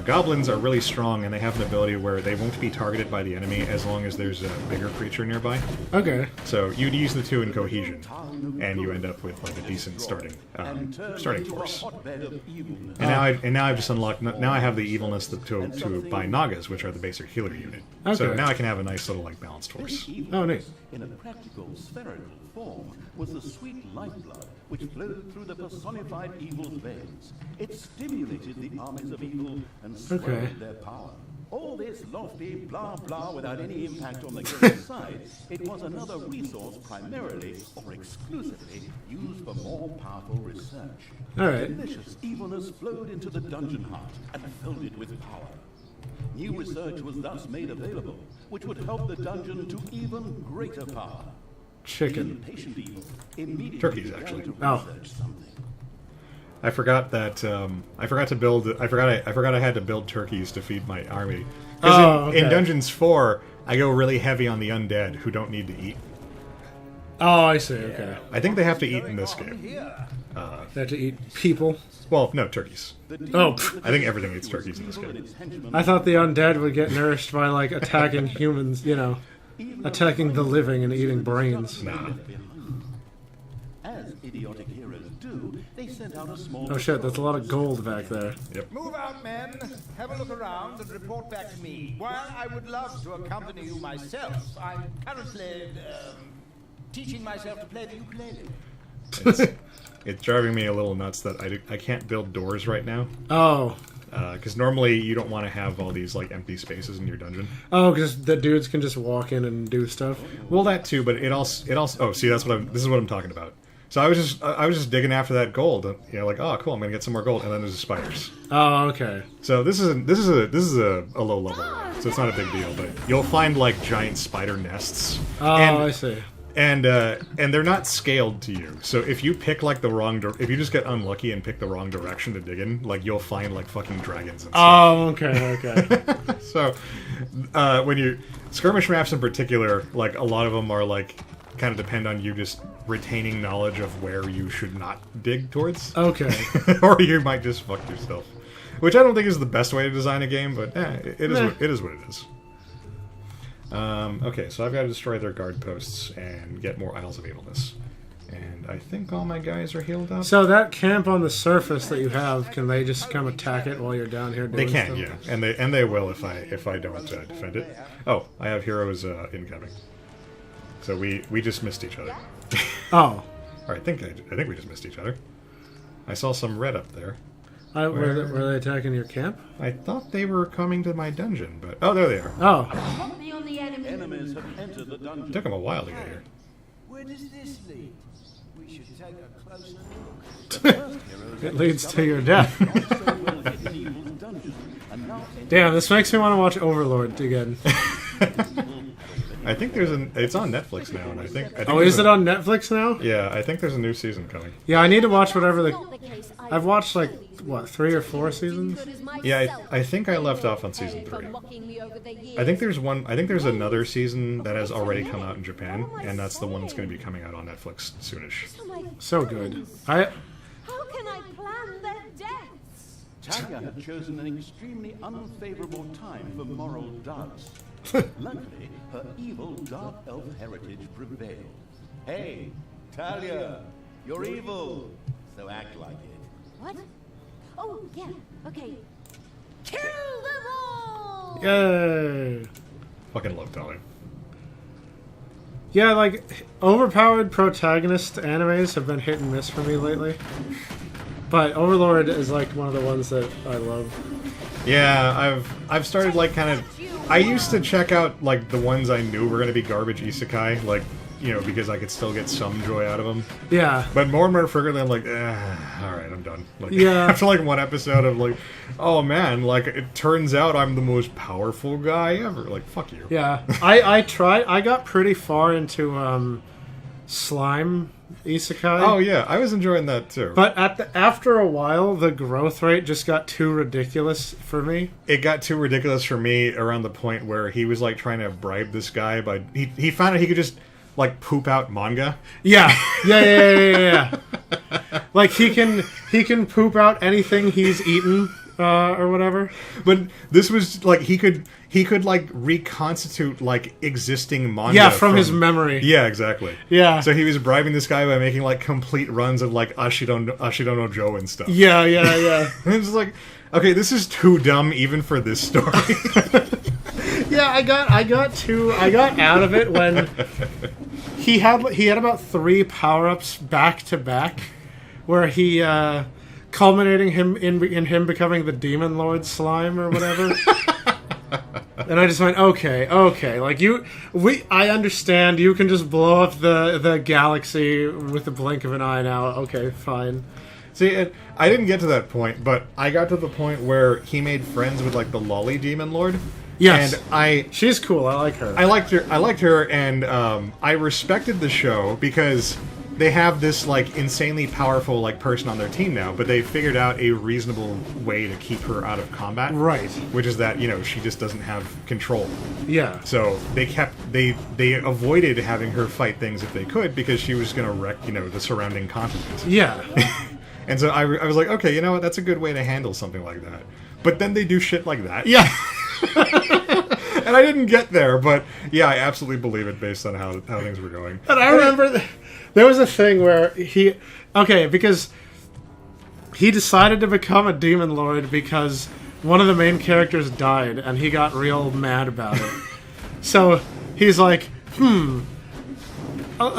Goblins are really strong, and they have an ability where they won't be targeted by the enemy as long as there's a bigger creature nearby. Okay. So you'd use the two in cohesion, and you end up with like a decent starting force. And now I've just unlocked. Now I have the evilness to buy Nagas, which are the basic healer unit. So Okay. now I can have a nice little like balanced force. Oh, neat. In a practical spherical form was the sweet lifeblood which flowed through the personified evil's veins. It stimulated the armies of evil and swelled Okay. their power. All this lofty blah blah without any impact on the game's side. It was another resource primarily or exclusively used for more powerful research. All right. Delicious evilness flowed into the dungeon heart and filled it with power. New research was thus made available, which would help the dungeon to even greater power. The Chicken. impatient evil immediately Turkeys, began actually. to Oh. research something. I forgot that. I forgot to build. I forgot I had to build turkeys to feed my army. 'Cause Oh, in okay. Dungeons 4, I go really heavy on the undead who don't need to eat. Oh, I see. Okay. I think they have to eat in this game. They have to eat people. Well, no, turkeys. Oh, I think everything eats turkeys in this game. I thought the undead would get nourished by like attacking humans. You know, attacking the living and eating brains. Nah. As idiotic heroes do, they sent out a small. Oh shit, that's a lot of gold back there. Move out, men. Have a look around and report back to me. While I would love to accompany you myself, I'm currently teaching myself to play the ukulele. It's driving me a little nuts that I can't build doors right now. Oh. Because normally you don't want to have all these like empty spaces in your dungeon. Oh, because the dudes can just walk in and do stuff. Well, that too, but it also. Oh, see, this is what I'm talking about. So I was just digging after that gold, you know, like, oh, cool, I'm gonna get some more gold, and then there's the spiders. Oh, okay. So this is a low level area, so it's not a big deal. But you'll find like giant spider nests. Oh, I see. And they're not scaled to you. So if you pick like the wrong, if you just get unlucky and pick the wrong direction to dig in, like you'll find like fucking dragons and stuff. Oh, okay, okay. So when you skirmish maps in particular, like a lot of them are like kind of depend on you just retaining knowledge of where you should not dig towards. Okay. Or you might just fuck yourself. Which I don't think is the best way to design a game, but it is Meh. it is what it is. Okay, so I've got to destroy their guard posts and get more Isles of Evilness. And I think all my guys are healed up. So that camp on the surface that you have, can they just come attack it while you're down here doing They can, stuff? yeah, and they will if I don't defend it. Oh, I have heroes incoming. So we just missed each other. Oh. Or I think we just missed each other. I saw some red up there. Were they attacking your camp? I thought they were coming to my dungeon, but oh, there they are. Oh. Spot me on the enemy. Enemies have entered the dungeon. It took them a while to get here. Where does this lead? We should take a closer look. It leads to your death. Damn, this makes me want to watch Overlord again. I think it's on Netflix now, and I think Oh, is it on Netflix now? Yeah, I think there's a new season coming. Yeah, I need to watch whatever Not the case. I've watched like what, 3 or 4 seasons? Yeah, I think I left off on season 3. I think there's another season that has already come out in Japan, and that's the one that's going to be coming out on Netflix soonish. So good. How can I plan their deaths? Talia had chosen an extremely unfavorable time for moral doubts. Luckily, her evil dark elf heritage prevailed. Hey, Talia, you're evil, so act like it. What? Oh, yeah. Okay. Kill them all! Yay! Fucking love Talia. Yeah, like overpowered protagonist animes have been hit and miss for me lately. But Overlord is like one of the ones that I love. Yeah, I've started like kind of. I used to check out like the ones I knew were going to be garbage isekai, like, you know, because I could still get some joy out of them. Yeah. But more and more frequently, I'm like, all right, I'm done. Like, Yeah. After like one episode of like, oh man, like it turns out I'm the most powerful guy ever. Like, fuck you. Yeah. I tried. I got pretty far into slime isekai. Oh yeah, I was enjoying that too. But after a while, the growth rate just got too ridiculous for me. It got too ridiculous for me around the point where he was like trying to bribe this guy by he found out he could just like poop out manga. Yeah. Yeah. Like he can poop out anything he's eaten or whatever. But this was like he could like reconstitute like existing manga. Yeah, from his memory. Yeah, exactly. Yeah. So he was bribing this guy by making like complete runs of like Ashido no Joe and stuff. Yeah. And it's like, okay, this is too dumb even for this story. Yeah, I got out of it when he had about 3 power-ups back to back, where he culminating him in him becoming the Demon Lord slime or whatever. And I just went, okay. Like I understand. You can just blow up the galaxy with the blink of an eye now. Okay, fine. See, I didn't get to that point, but I got to the point where he made friends with like the Lolly Demon Lord. Yes, and she's cool. I like her. I liked her, and I respected the show because they have this like insanely powerful like person on their team now, but they figured out a reasonable way to keep her out of combat. Right. Which is that, she just doesn't have control. Yeah. So they avoided having her fight things if they could because she was going to wreck, the surrounding continent. Yeah. And so I was like, okay, you know what? That's a good way to handle something like that. But then they do shit like that. Yeah. And I didn't get there, but yeah, I absolutely believe it based on how things were going. And I remember there was a thing where because he decided to become a demon lord because one of the main characters died, and he got real mad about it. So he's like,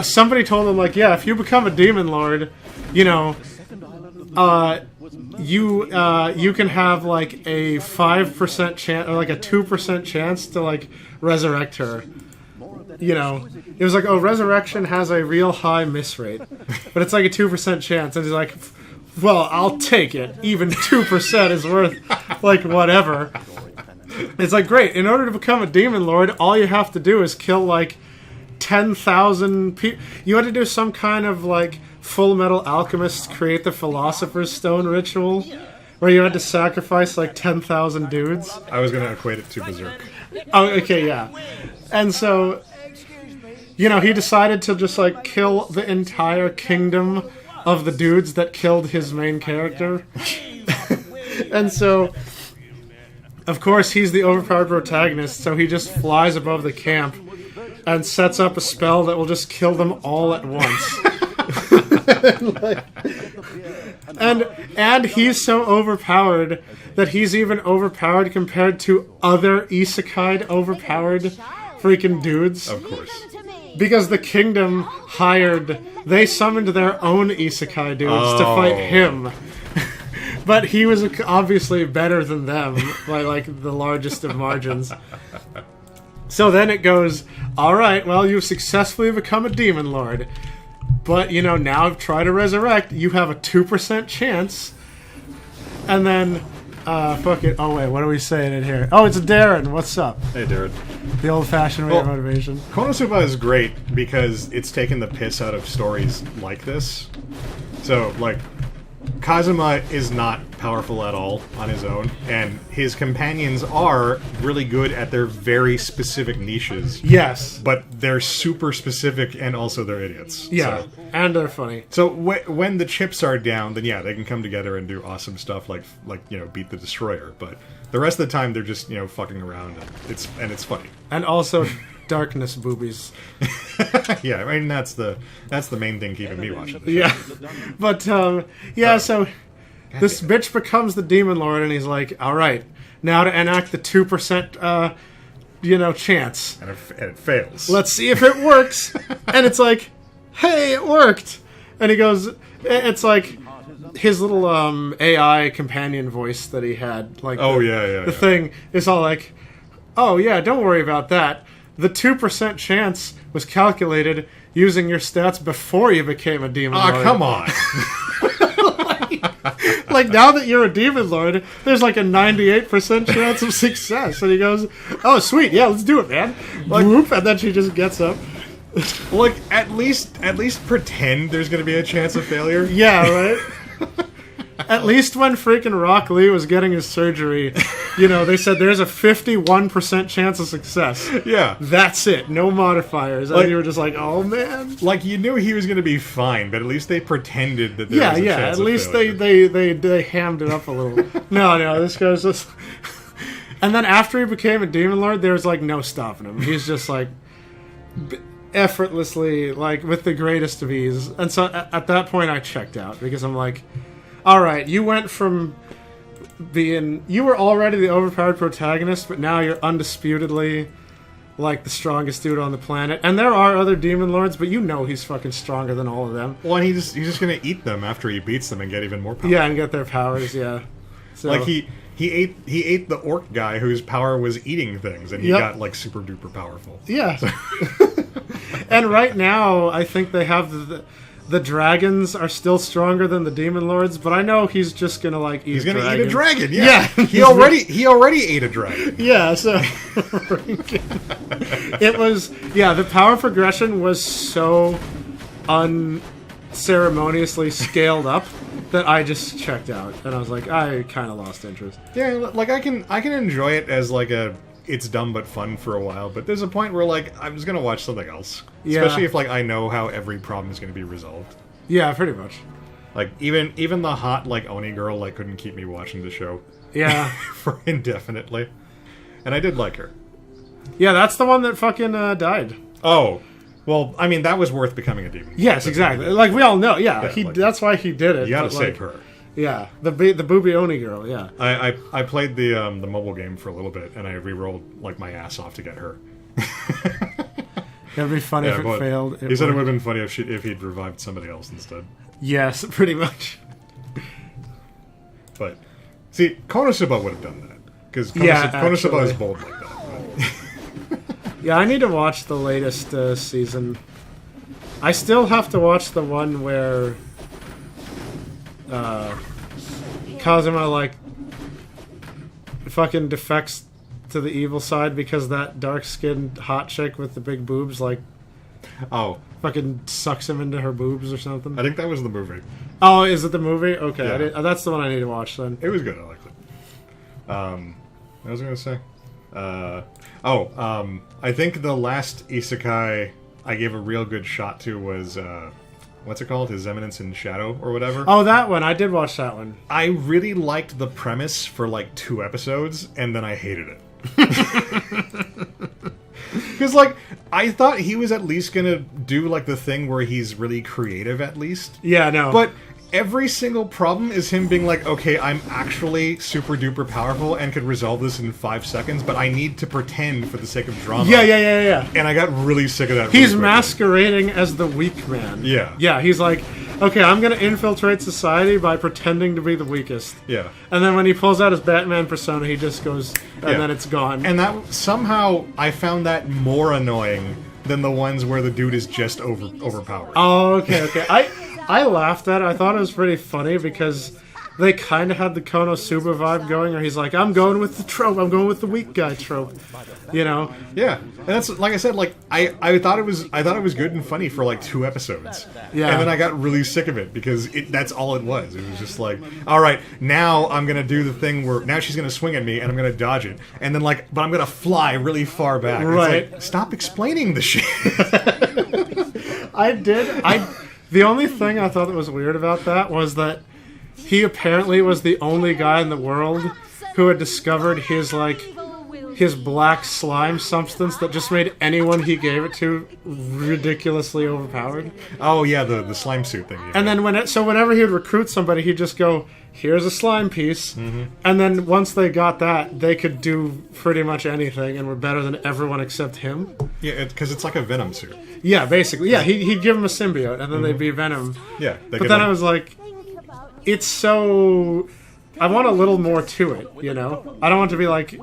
somebody told him, like, yeah, if you become a demon lord, you can have like a 5% chance or like a 2% chance to like resurrect her. It was like, resurrection has a real high miss rate, but it's like a 2% chance. And he's like, well, I'll take it. Even 2% is worth like whatever. It's like, great. In order to become a demon lord, all you have to do is kill like 10,000 people. You had to do some kind of like Full Metal Alchemist create the Philosopher's Stone ritual where you had to sacrifice like 10,000 dudes. I was going to equate it to Berserk. Oh, okay, yeah. And so, he decided to just like kill the entire kingdom of the dudes that killed his main character. And so, of course, he's the overpowered protagonist, so he just flies above the camp and sets up a spell that will just kill them all at once. and he's so overpowered that he's even overpowered compared to other isekai overpowered freaking dudes. Of course. Because the kingdom they summoned their own isekai dudes to fight him. But he was obviously better than them by like the largest of margins. So then it goes, alright, well, you've successfully become a demon lord. But, now try to resurrect. You have a 2% chance. And then, fuck it. Oh, wait, what are we saying in here? Oh, it's Darren. What's up? Hey, Darren. The old-fashioned way of motivation. Konosuba is great because it's taken the piss out of stories like this. So, like, Kazuma is not powerful at all on his own, and his companions are really good at their very specific niches. Yes. But they're super specific, and also they're idiots. Yeah, so, and they're funny. So when the chips are down, then yeah, they can come together and do awesome stuff like beat the Destroyer. But the rest of the time, they're just fucking around, and it's funny. And also darkness boobies. Yeah, I mean that's the main thing keeping me watching the show. Yeah, but so this bitch becomes the demon lord, and he's like, all right, now to enact the 2% chance, and it fails. Let's see if it works. And it's like, hey, it worked. And he goes, it's like his little AI companion voice that he had, like the thing is all like, oh yeah, don't worry about that. The 2% chance was calculated using your stats before you became a demon lord. Oh, come on. like, now that you're a demon lord, there's like a 98% chance of success. And he goes, oh, sweet, yeah, let's do it, man. Like, whoop, and then she just gets up. Like, at least pretend there's going to be a chance of failure. Yeah, right? At least when freaking Rock Lee was getting his surgery, they said there's a 51% chance of success. Yeah. That's it. No modifiers. And you were just like, oh, man. Like, you knew he was going to be fine, but at least they pretended that there was a chance at least of failure. they hammed it up a little. No, this guy's just... And then after he became a demon lord, there was, like, no stopping him. He's just, like, effortlessly, like, with the greatest of ease. And so at that point, I checked out, because I'm like... All right, you went from you were already the overpowered protagonist, but now you're undisputedly like the strongest dude on the planet. And there are other demon lords, but he's fucking stronger than all of them. Well, and he's just gonna eat them after he beats them and get even more power. Yeah, and get their powers. Yeah, so. Like he ate the orc guy whose power was eating things, and he Yep. got like super duper powerful. Yeah. And right now, I think they have the dragons are still stronger than the demon lords, but I know he's just gonna like eat. He's gonna dragon. eat a dragon. Yeah, Yeah. he already ate a dragon. Yeah, so it was the power progression was so unceremoniously scaled up that I just checked out, and I was like, I kind of lost interest. Yeah, like I can enjoy it as like it's dumb but fun for a while, but there's a point where like I'm just gonna watch something else, Yeah. especially if like I know how every problem is gonna be resolved. Yeah, pretty much. Like even the hot like Oni girl like couldn't keep me watching the show Yeah, for indefinitely, and I did like her. yeah, that's the one that fucking died. Oh, well, I mean that was worth becoming a demon. Yes, exactly. Like we all know. Yeah, Yeah, like- that's why he did it. You gotta but, save like, her. Yeah, the booby Oni girl. Yeah. I played the mobile game for a little bit, and I re-rolled like my ass off to get her. It'd be funny if it but failed. He said it would have been funny if he'd revived somebody else instead. Yes, pretty much. But see, Konosuba would have done that because Konosuba is bold like that. But Yeah, I need to watch the latest season. I still have to watch the one where Kazuma like fucking defects to the evil side because that dark-skinned hot chick with the big boobs like oh, fucking sucks him into her boobs or something. I think that was the movie. Oh, is it the movie? Okay, Yeah. that's the one I need to watch then. It was good. I liked it. What was I gonna say? I think the last isekai I gave a real good shot to was what's it called? His Eminence in Shadow or whatever. Oh, that one. I did watch that one. I really liked the premise for like 2 episodes, and then I hated it. Because, like, I thought he was at least gonna do, like, the thing where he's really creative, at least. Yeah, no. But every single problem is him being like, okay, I'm actually super duper powerful and could resolve this in 5 seconds, but I need to pretend for the sake of drama. Yeah. And I got really sick of that. He's really quickly. masquerading as the weak man. Yeah. Yeah, he's like, okay, I'm going to infiltrate society by pretending to be the weakest. Yeah. And then when he pulls out his Batman persona, he just goes, and Yeah. then it's gone. And that somehow I found that more annoying than the ones where the dude is just overpowered. Oh, okay. I laughed at it. I thought it was pretty funny because they kind of had the Konosuba vibe going, where he's like, I'm going with the trope. I'm going with the weak guy trope. You know? Yeah, and that's like I said. Like I thought it was good and funny for like 2 episodes. Yeah. And then I got really sick of it because that's all it was. It was just like, all right, now I'm gonna do the thing where now she's gonna swing at me and I'm gonna dodge it, and then like, but I'm gonna fly really far back. Right. It's like, stop explaining the shit. The only thing I thought that was weird about that was that he apparently was the only guy in the world who had discovered his black slime substance that just made anyone he gave it to ridiculously overpowered. Oh yeah, the slime suit thing. And then whenever he would recruit somebody, he'd just go, "Here's a slime piece," and then once they got that, they could do pretty much anything and were better than everyone except him. yeah, because it's like a Venom suit. Yeah, basically. Yeah, he'd give him a symbiote, and then they'd be Venom. Yeah, they But could, then like- I was like, it's so... I want a little more to it, you know? I don't want to be like,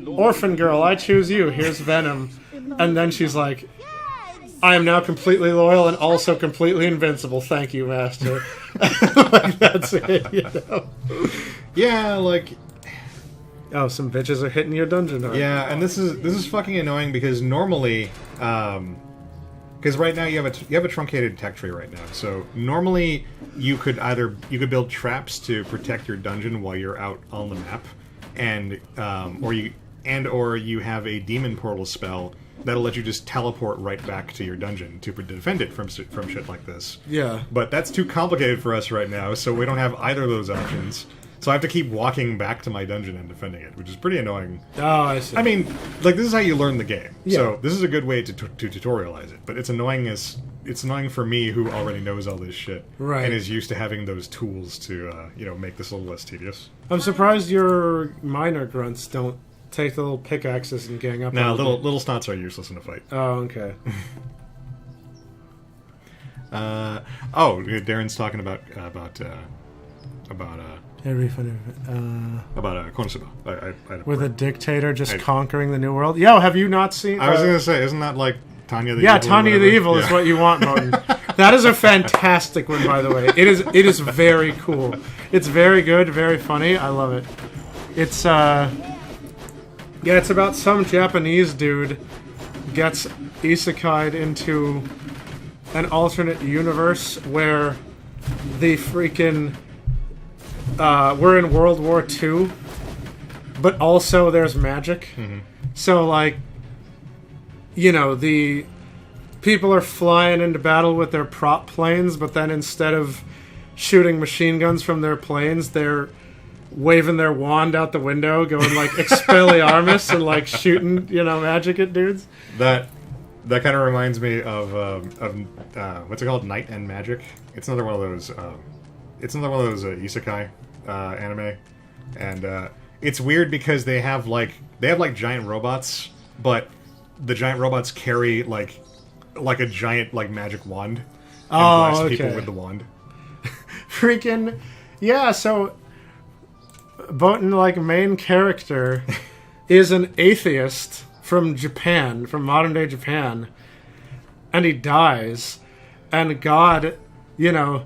orphan girl, I choose you, here's Venom. And then she's like, I am now completely loyal and also completely invincible, thank you, master. Like, that's it, you know? Yeah, like Oh, some bitches are hitting your dungeon. Huh? yeah, and this is fucking annoying because normally, because right now you have a truncated tech tree right now. So normally you could build traps to protect your dungeon while you're out on the map, and or you have a demon portal spell that'll let you just teleport right back to your dungeon to defend it from shit like this. Yeah. But that's too complicated for us right now, so we don't have either of those options. So I have to keep walking back to my dungeon and defending it, which is pretty annoying. Oh, I see. I mean, like, this is how you learn the game. Yeah. So this is a good way to tutorialize it. But it's annoying for me who already knows all this shit. Right. And is used to having those tools to, make this a little less tedious. I'm surprised your minor grunts don't take the little pickaxes and gang up. Now, on you. little snots are useless in a fight. Oh, okay. It'd be funny. About Konosuba. With a dictator just I- conquering the new world. Yo, have you not seen? I was gonna say, isn't that like Tanya the Yeah, Evil? or Tanya the whatever? Evil is Yeah. what you want, Moten. That is a fantastic one, by the way. It is very cool. It's very good, very funny. I love it. It's it's about some Japanese dude gets isekai'd into an alternate universe where the freaking we're in World War II, but also there's magic. So like, you know, the people are flying into battle with their prop planes, but then instead of shooting machine guns from their planes, they're waving their wand out the window, going like Expelliarmus and like shooting, you know, magic at dudes. That kind of reminds me of what's it called? Night and Magic. It's another one of those. It's another one of those isekai anime, and it's weird because they have like giant robots, but the giant robots carry like a giant like magic wand and blast people with the wand. Freaking yeah! So Boten, like main character, is an atheist from Japan, from modern day Japan, and he dies, and God, you know,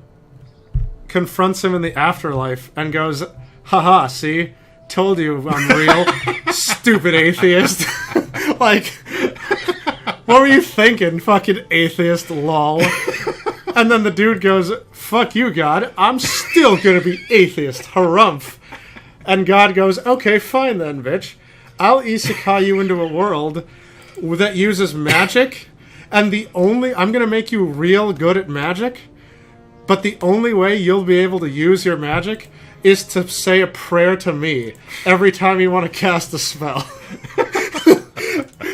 confronts him in the afterlife and goes, haha, see? Told you I'm real, stupid atheist. Like, what were you thinking, fucking atheist, lol? And then the dude goes, fuck you, God, I'm still gonna be atheist, harumph. And God goes, okay, fine then, bitch. I'll isekai you into a world that uses magic, and I'm gonna make you real good at magic, but the only way you'll be able to use your magic is to say a prayer to me every time you want to cast a spell.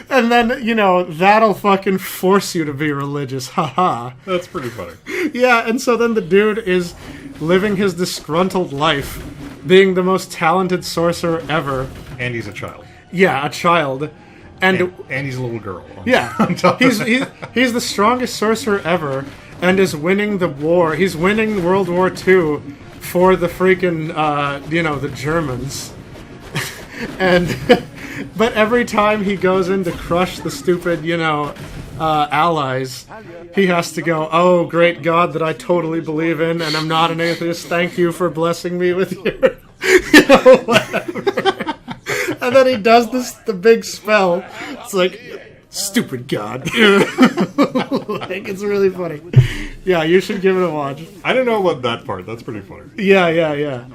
And then, you know, that'll fucking force you to be religious. Haha. That's pretty funny. Yeah, and so then the dude is living his disgruntled life, being the most talented sorcerer ever. And he's a child. Yeah, a child. And he's a little girl. yeah, on top of that. he's the strongest sorcerer ever, and is winning the war. He's winning World War II for the freaking, you know, the Germans. And but every time he goes in to crush the stupid, you know, allies, he has to go, oh, great God that I totally believe in, and I'm not an atheist. Thank you for blessing me with your, you know, whatever. And then he does the big spell. It's like, stupid God. Like, it's really funny. Yeah, you should give it a watch. I don't know about that part. That's pretty funny. Yeah.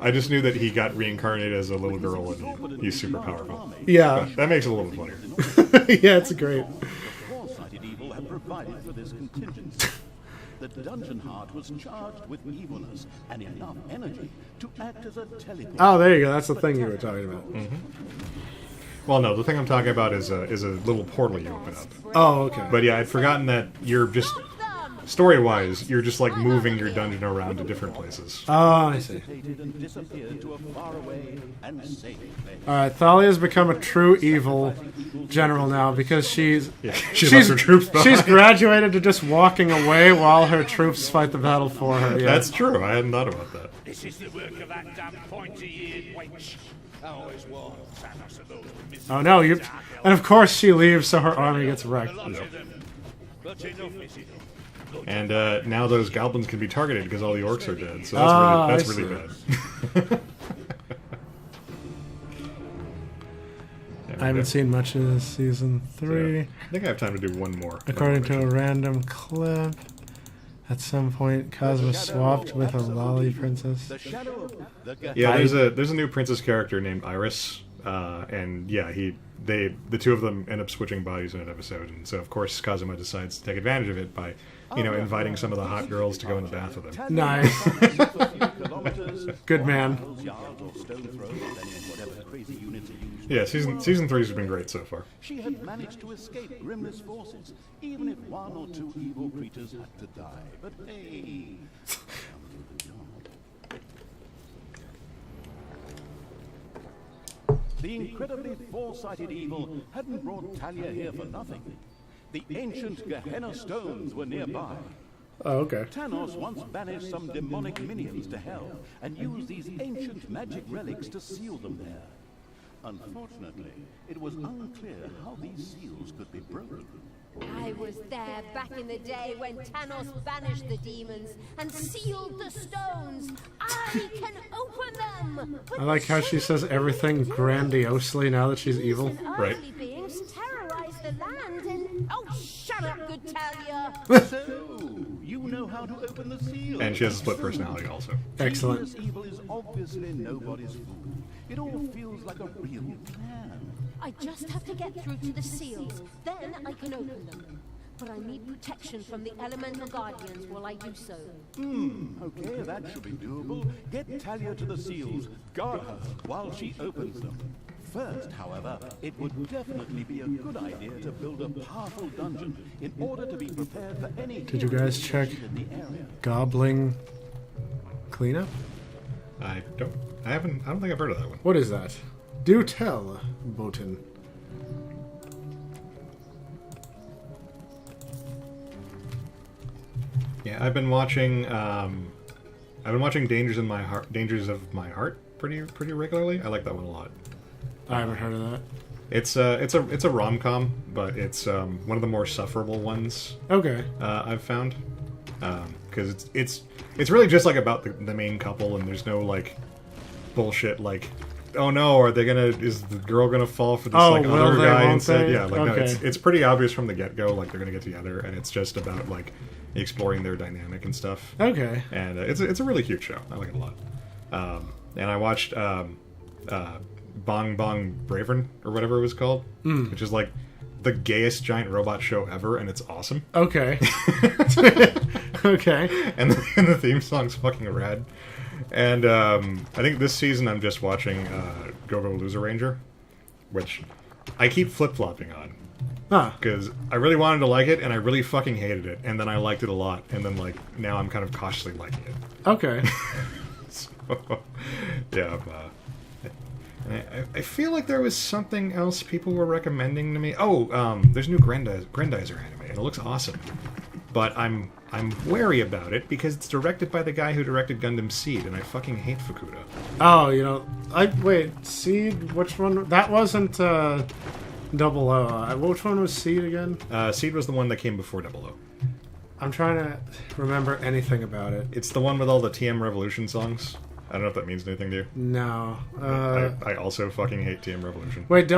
I just knew that he got reincarnated as a little girl and he's super powerful. Yeah. That makes it a little funnier. Yeah, it's great. The Foresighted Evil had provided for this contingency. The Dungeon Heart was charged with evilness and enough energy to act as a teleport. Oh, there you go. That's the thing you were talking about. Well, no, the thing I'm talking about is a little portal you open up. Oh, okay. But yeah, I'd forgotten that you're just, story-wise, you're just like moving your dungeon around to different places. Oh, I see. And disappeared to a faraway and safe place. Alright, Thalia's become a true evil general now because she's She left her troops behind. she's graduated to just walking away while her troops fight the battle for her. Yeah. That's true. I hadn't thought about that. This is the work of that damn pointy-eared wench. I always warned Thanos of those miserable Oh no, you dark elves. and of course she leaves so her army gets wrecked. A lot of them. But enough is enough. And now those goblins can be targeted because all the orcs are dead. So Ah, that's I really bad. I haven't seen much of this season 3. I think I have time to do one more. According to a random clip, at some point Cosmo swapped with a lolly princess. The shadow of the Yeah, there's a new princess character named Iris, and yeah, the two of them end up switching bodies in an episode, and so of course Kazuma decides to take advantage of it by, inviting some of the hot girls to go in the bath with him. Nice. Good man. Yeah, season 3 has been great so far. She had managed to escape Grimness forces, even if one or two evil creatures had to die. But hey, the incredibly foresighted evil hadn't brought Talia here for nothing. The ancient Gehenna stones were nearby, Oh, okay. Tanos once banished some demonic minions to hell and used these ancient magic relics to seal them there. Unfortunately, it was unclear how these seals could be broken. I was there back in the day when Tanos banished the demons and sealed the stones. I can open them! But I like how she says everything grandiosely now that she's evil. Right. earthly beings terrorize the land and... Oh, shut up, good Talia! So, you know how to open the seals. And she has a split personality also. Excellent. Genius evil is obviously nobody's fool. It all feels like a real plan. I just have to get through to the seals. Then I can open them. But I need protection from the elemental guardians while I do so. Okay, that should be doable. Get Talia to the seals. Guard her while she opens them. First, however, it would definitely be a good idea to build a powerful dungeon in order to be prepared for any... Did you guys check in the area. Gobbling Cleanup? I don't think I've heard of that one. What is that? Do tell, Botan. Yeah, I've been watching Dangers of My Heart pretty regularly. I like that one a lot. I haven't heard of that. It's a rom-com, but it's one of the more sufferable ones Okay. I've found, because it's really just like about the main couple, and there's no like bullshit like, oh no, is the girl gonna fall for this like will other they, guy won't instead? they? Yeah, like Okay. no, it's pretty obvious from the get-go, like they're gonna get together, and it's just about like exploring their dynamic and stuff. Okay. And it's a really cute show. I like it a lot. And I watched Bong Bong Bravern, or whatever it was called, which is like the gayest giant robot show ever, and it's awesome. Okay. Okay. And the theme song's fucking rad. And I think this season I'm just watching Go Go Loser Ranger, which I keep flip-flopping on. Huh. Because I really wanted to like it, and I really fucking hated it, and then I liked it a lot, and then like now I'm kind of cautiously liking it. Okay. So, yeah, I feel like there was something else people were recommending to me. Oh, there's a new Grandizer anime, and it looks awesome. But I'm wary about it because it's directed by the guy who directed Gundam Seed, and I fucking hate Fukuda. Oh, wait, Seed, which one? That wasn't, 00. Which one was Seed again? Seed was the one that came before 00. I'm trying to remember anything about it. It's the one with all the TM Revolution songs. I don't know if that means anything to you. No. I also fucking hate TM Revolution. Wait,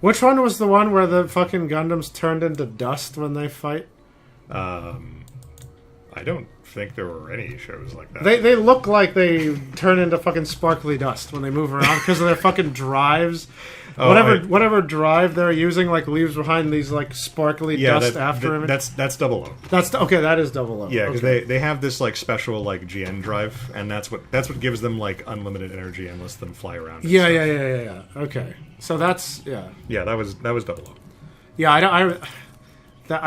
which one was the one where the fucking Gundams turned into dust when they fight? I don't think there were any shows like that. They look like they turn into fucking sparkly dust when they move around because of their fucking drives. Oh, whatever drive they're using like leaves behind these like sparkly dust after him. That's 00. Okay. That is 00. Yeah, because okay. they have this like special like GN drive, and that's what gives them like unlimited energy and lets them fly around. And Yeah. stuff. Okay, so that's Yeah, that was 00. Yeah, I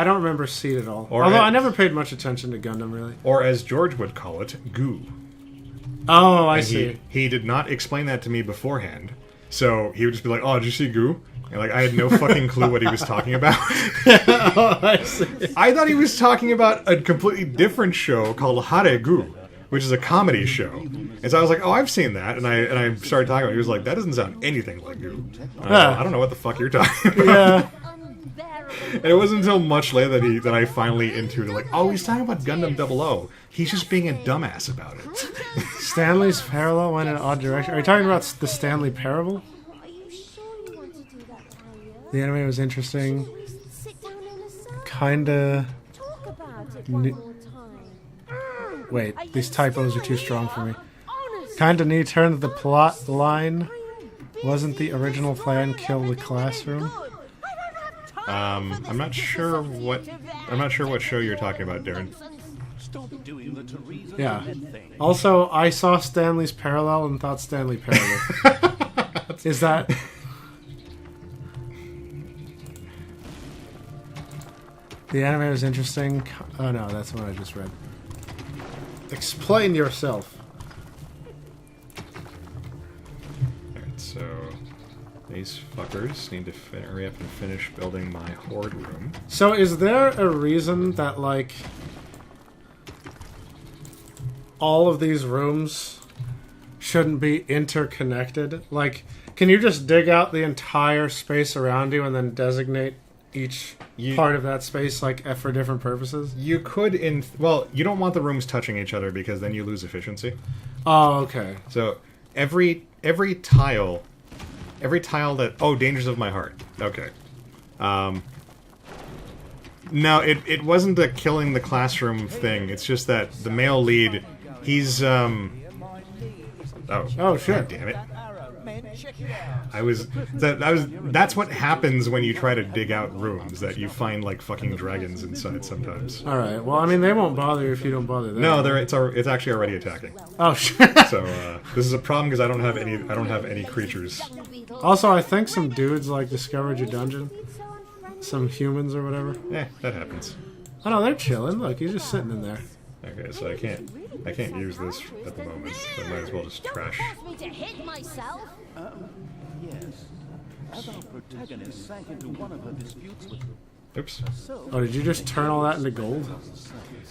don't remember Seed at all. Although I never paid much attention to Gundam really. Or as George would call it, goo. Oh, I And see. He did not explain that to me beforehand, so he would just be like, "Oh, did you see goo?" And like I had no fucking clue what he was talking about. Oh, I see. I thought he was talking about a completely different show called Hare Goo, which is a comedy show. And so I was like, "Oh, I've seen that." And I started talking about it. He was like, "That doesn't sound anything like goo." I don't know what the fuck you're talking about. Yeah. And it wasn't until much later that I finally intuited, like, oh, he's talking about Gundam 00. He's just being a dumbass about it. Stanley's Parallel went in an odd direction. Are you talking about the Stanley Parable? Are you sure you want to do that, Talia? The anime was interesting. Shall we sit down in a circle? Kinda. Talk about it one more time. Wait, Are you these typos are still too strong for me. here? Honest. Kinda neat turn to the plot line. Wasn't the original plan kill the classroom? I'm not sure what show you're talking about, Darren. Stop doing the Teresa Yeah. Head thing. Also, I saw Stanley's Parallel and thought Stanley Parallel. Is that... The anime was interesting. Oh no, that's what I just read. Explain yourself. Alright, so these fuckers need to hurry up and finish building my horde room. So is there a reason that, like... all of these rooms shouldn't be interconnected? Like, can you just dig out the entire space around you and then designate each part of that space like for different purposes? You could you don't want the rooms touching each other because then you lose efficiency. Oh, okay. So every tile that Dangers of My Heart. Okay. No, it wasn't a killing the classroom thing. It's just that the male lead, he's Oh shit. God damn it. That's what happens when you try to dig out rooms, that you find like fucking dragons inside sometimes. All right. Well, I mean, they won't bother you if you don't bother them. No, it's actually already attacking. Oh shit. So this is a problem because I don't have any creatures. Also, I think some dudes like discovered your dungeon. Some humans or whatever. That happens. Oh no, they're chilling. Look, he's just sitting in there. Okay, so I can't use this at the moment. So I might as well just trash. Me to hit myself. Yes. As our protagonist sank into one of her disputes with Oops. Oh, did you just turn all that into gold?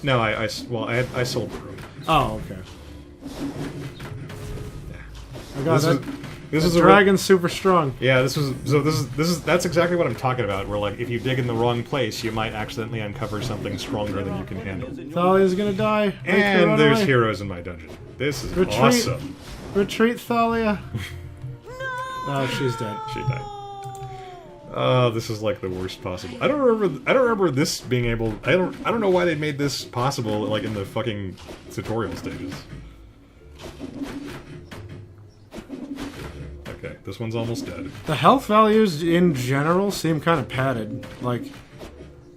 No, I sold the room. Oh, okay. Oh god, This is the dragon's super strong. Yeah, that's exactly what I'm talking about. Where like if you dig in the wrong place, you might accidentally uncover something stronger than you can handle. Thalia's gonna die. And there's heroes in my dungeon. This is awesome. Retreat, Thalia. Oh, she's dead. She died. Oh, this is like the worst possible. I don't remember this being able. I don't know why they made this possible like in the fucking tutorial stages. Okay, this one's almost dead. The health values in general seem kind of padded. Like,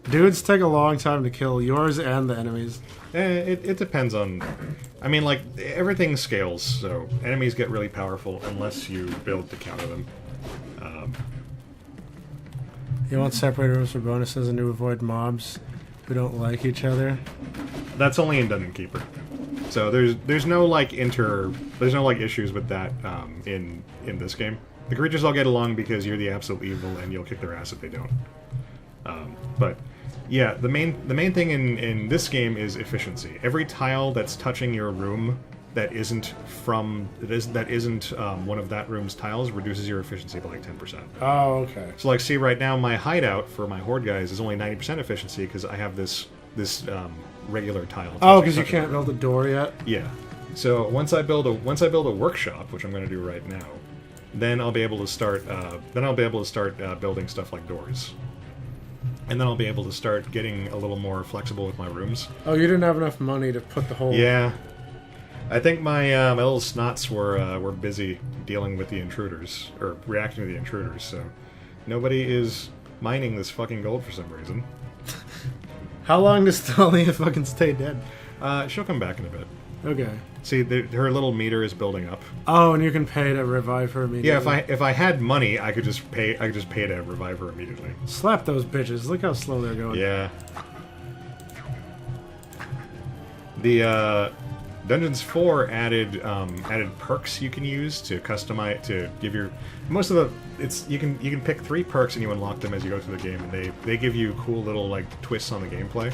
dudes take a long time to kill, yours and the enemies. It depends on... I mean, like, everything scales, so enemies get really powerful unless you build to counter them. You want separate rooms for bonuses and to avoid mobs who don't like each other? That's only in Dungeon Keeper. So there's no like issues with that in this game. The creatures all get along because you're the absolute evil and you'll kick their ass if they don't. But yeah, the main thing in this game is efficiency. Every tile that's touching your room that isn't one of that room's tiles reduces your efficiency by like 10%. Oh, okay. So like, see right now my hideout for my horde guys is only 90% efficiency because I have this regular tile. Oh, because you can't build a door yet. Yeah. So once I build a workshop, which I'm going to do right now, then I'll be able to start. Building stuff like doors, and then I'll be able to start getting a little more flexible with my rooms. Oh, you didn't have enough money to put the whole. Yeah. I think my little snots were busy dealing with the intruders or reacting to the intruders. So nobody is mining this fucking gold for some reason. How long does Thalia fucking stay dead? She'll come back in a bit. Okay. See, her little meter is building up. Oh, and you can pay to revive her immediately. Yeah, if I had money, I could just pay to revive her immediately. Slap those bitches. Look how slow they're going. Yeah. The Dungeons 4 added perks you can use to customize to give your you can pick 3 perks and you unlock them as you go through the game, and they give you cool little like twists on the gameplay.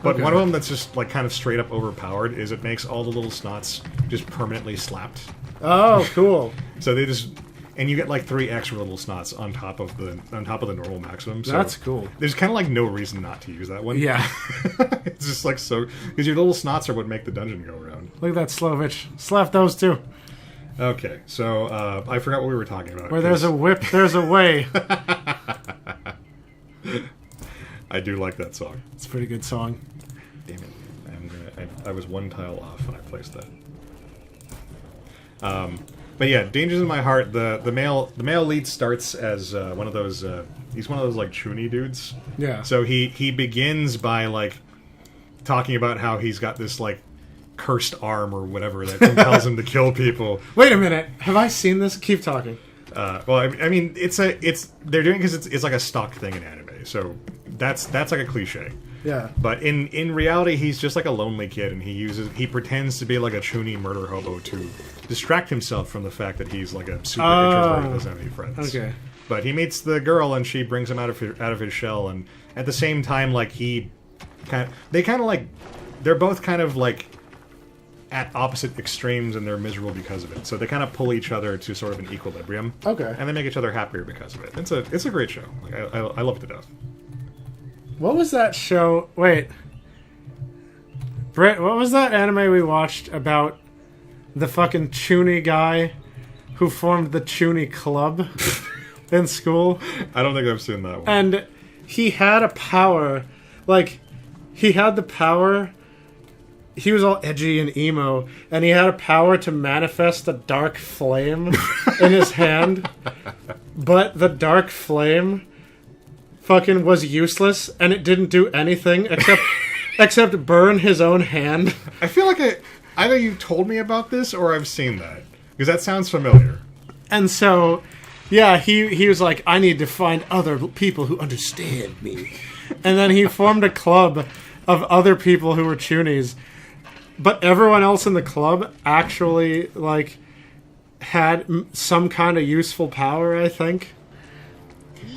But one of them that's just like kind of straight up overpowered is it makes all the little snots just permanently slapped. Oh, cool. So they just and you get like 3 extra little snots on top of the normal maximum. So that's cool. There's kind of like no reason not to use that one. Yeah. It's just like so because your little snots are what make the dungeon go around. Look at that slow bitch. Slap those two. Okay, so I forgot what we were talking about. Where there's a whip, there's a way. I do like that song. It's a pretty good song. Damn it! I was 1 tile off when I placed that. But yeah, Dangers in My Heart. The male lead starts as one of those. He's one of those like chuny dudes. Yeah. So he begins by like talking about how he's got this like cursed arm or whatever that compels him to kill people. Wait a minute. Have I seen this? Keep talking. Well, I mean, they're doing it because it's like a stock thing in anime. So that's like a cliche. Yeah. But in reality, he's just like a lonely kid, and he pretends to be like a chuny murder hobo to distract himself from the fact that he's like a super introvert and doesn't have any friends. Okay. But he meets the girl, and she brings him out of his shell, and at the same time, like they're both kind of like at opposite extremes and they're miserable because of it. So they kind of pull each other to sort of an equilibrium. Okay. And they make each other happier because of it. It's a great show. Like I love it to death. What was that show? Wait. Britt, what was that anime we watched about the fucking Chuny guy who formed the Chuny Club in school? I don't think I've seen that one. And he had a power. Like, he had the power. He was all edgy and emo, and he had a power to manifest a dark flame in his hand. But the dark flame fucking was useless, and it didn't do anything except burn his own hand. I feel like either you told me about this or I've seen that. Because that sounds familiar. And so, yeah, he was like, I need to find other people who understand me. And then he formed a club of other people who were Chunies. But everyone else in the club actually, like, had some kind of useful power, I think.